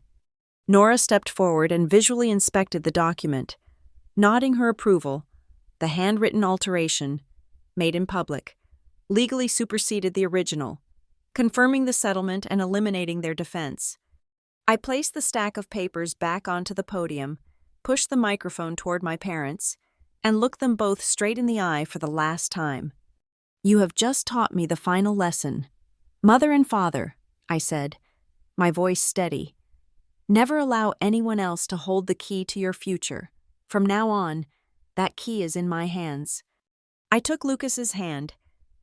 Nora stepped forward and visually inspected the document, nodding her approval. The handwritten alteration, made in public, legally superseded the original, confirming the settlement and eliminating their defense. I placed the stack of papers back onto the podium, pushed the microphone toward my parents, and looked them both straight in the eye for the last time. "You have just taught me the final lesson. Mother and father," I said, my voice steady. "Never allow anyone else to hold the key to your future. From now on, that key is in my hands." I took Lucas's hand.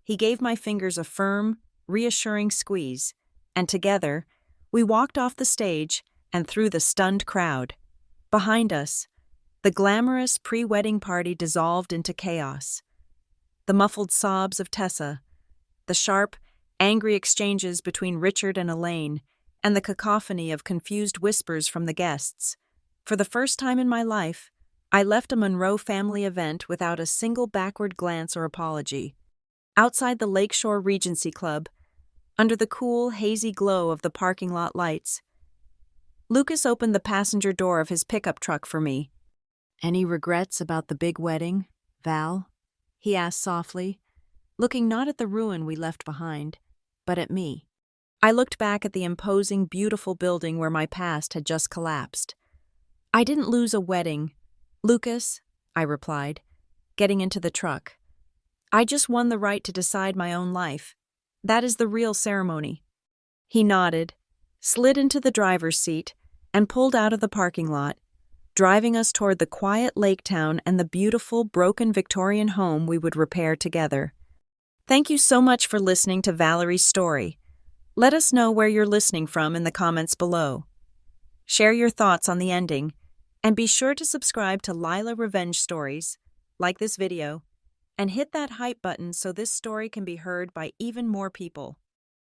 He gave my fingers a firm, reassuring squeeze, and together, we walked off the stage and through the stunned crowd. Behind us, the glamorous pre-wedding party dissolved into chaos. The muffled sobs of Tessa, the sharp, angry exchanges between Richard and Elaine, and the cacophony of confused whispers from the guests. For the first time in my life, I left a Monroe family event without a single backward glance or apology. Outside the Lakeshore Regency Club, under the cool, hazy glow of the parking lot lights, Lucas opened the passenger door of his pickup truck for me. "Any regrets about the big wedding, Val?" he asked softly, looking not at the ruin we left behind, but at me. I looked back at the imposing, beautiful building where my past had just collapsed. "I didn't lose a wedding, Lucas," I replied, getting into the truck. "I just won the right to decide my own life. That is the real ceremony." He nodded, slid into the driver's seat, and pulled out of the parking lot, driving us toward the quiet lake town and the beautiful, broken Victorian home we would repair together. Thank you so much for listening to Valerie's story. Let us know where you're listening from in the comments below. Share your thoughts on the ending, and be sure to subscribe to Lila Revenge Stories, like this video, and hit that hype button so this story can be heard by even more people.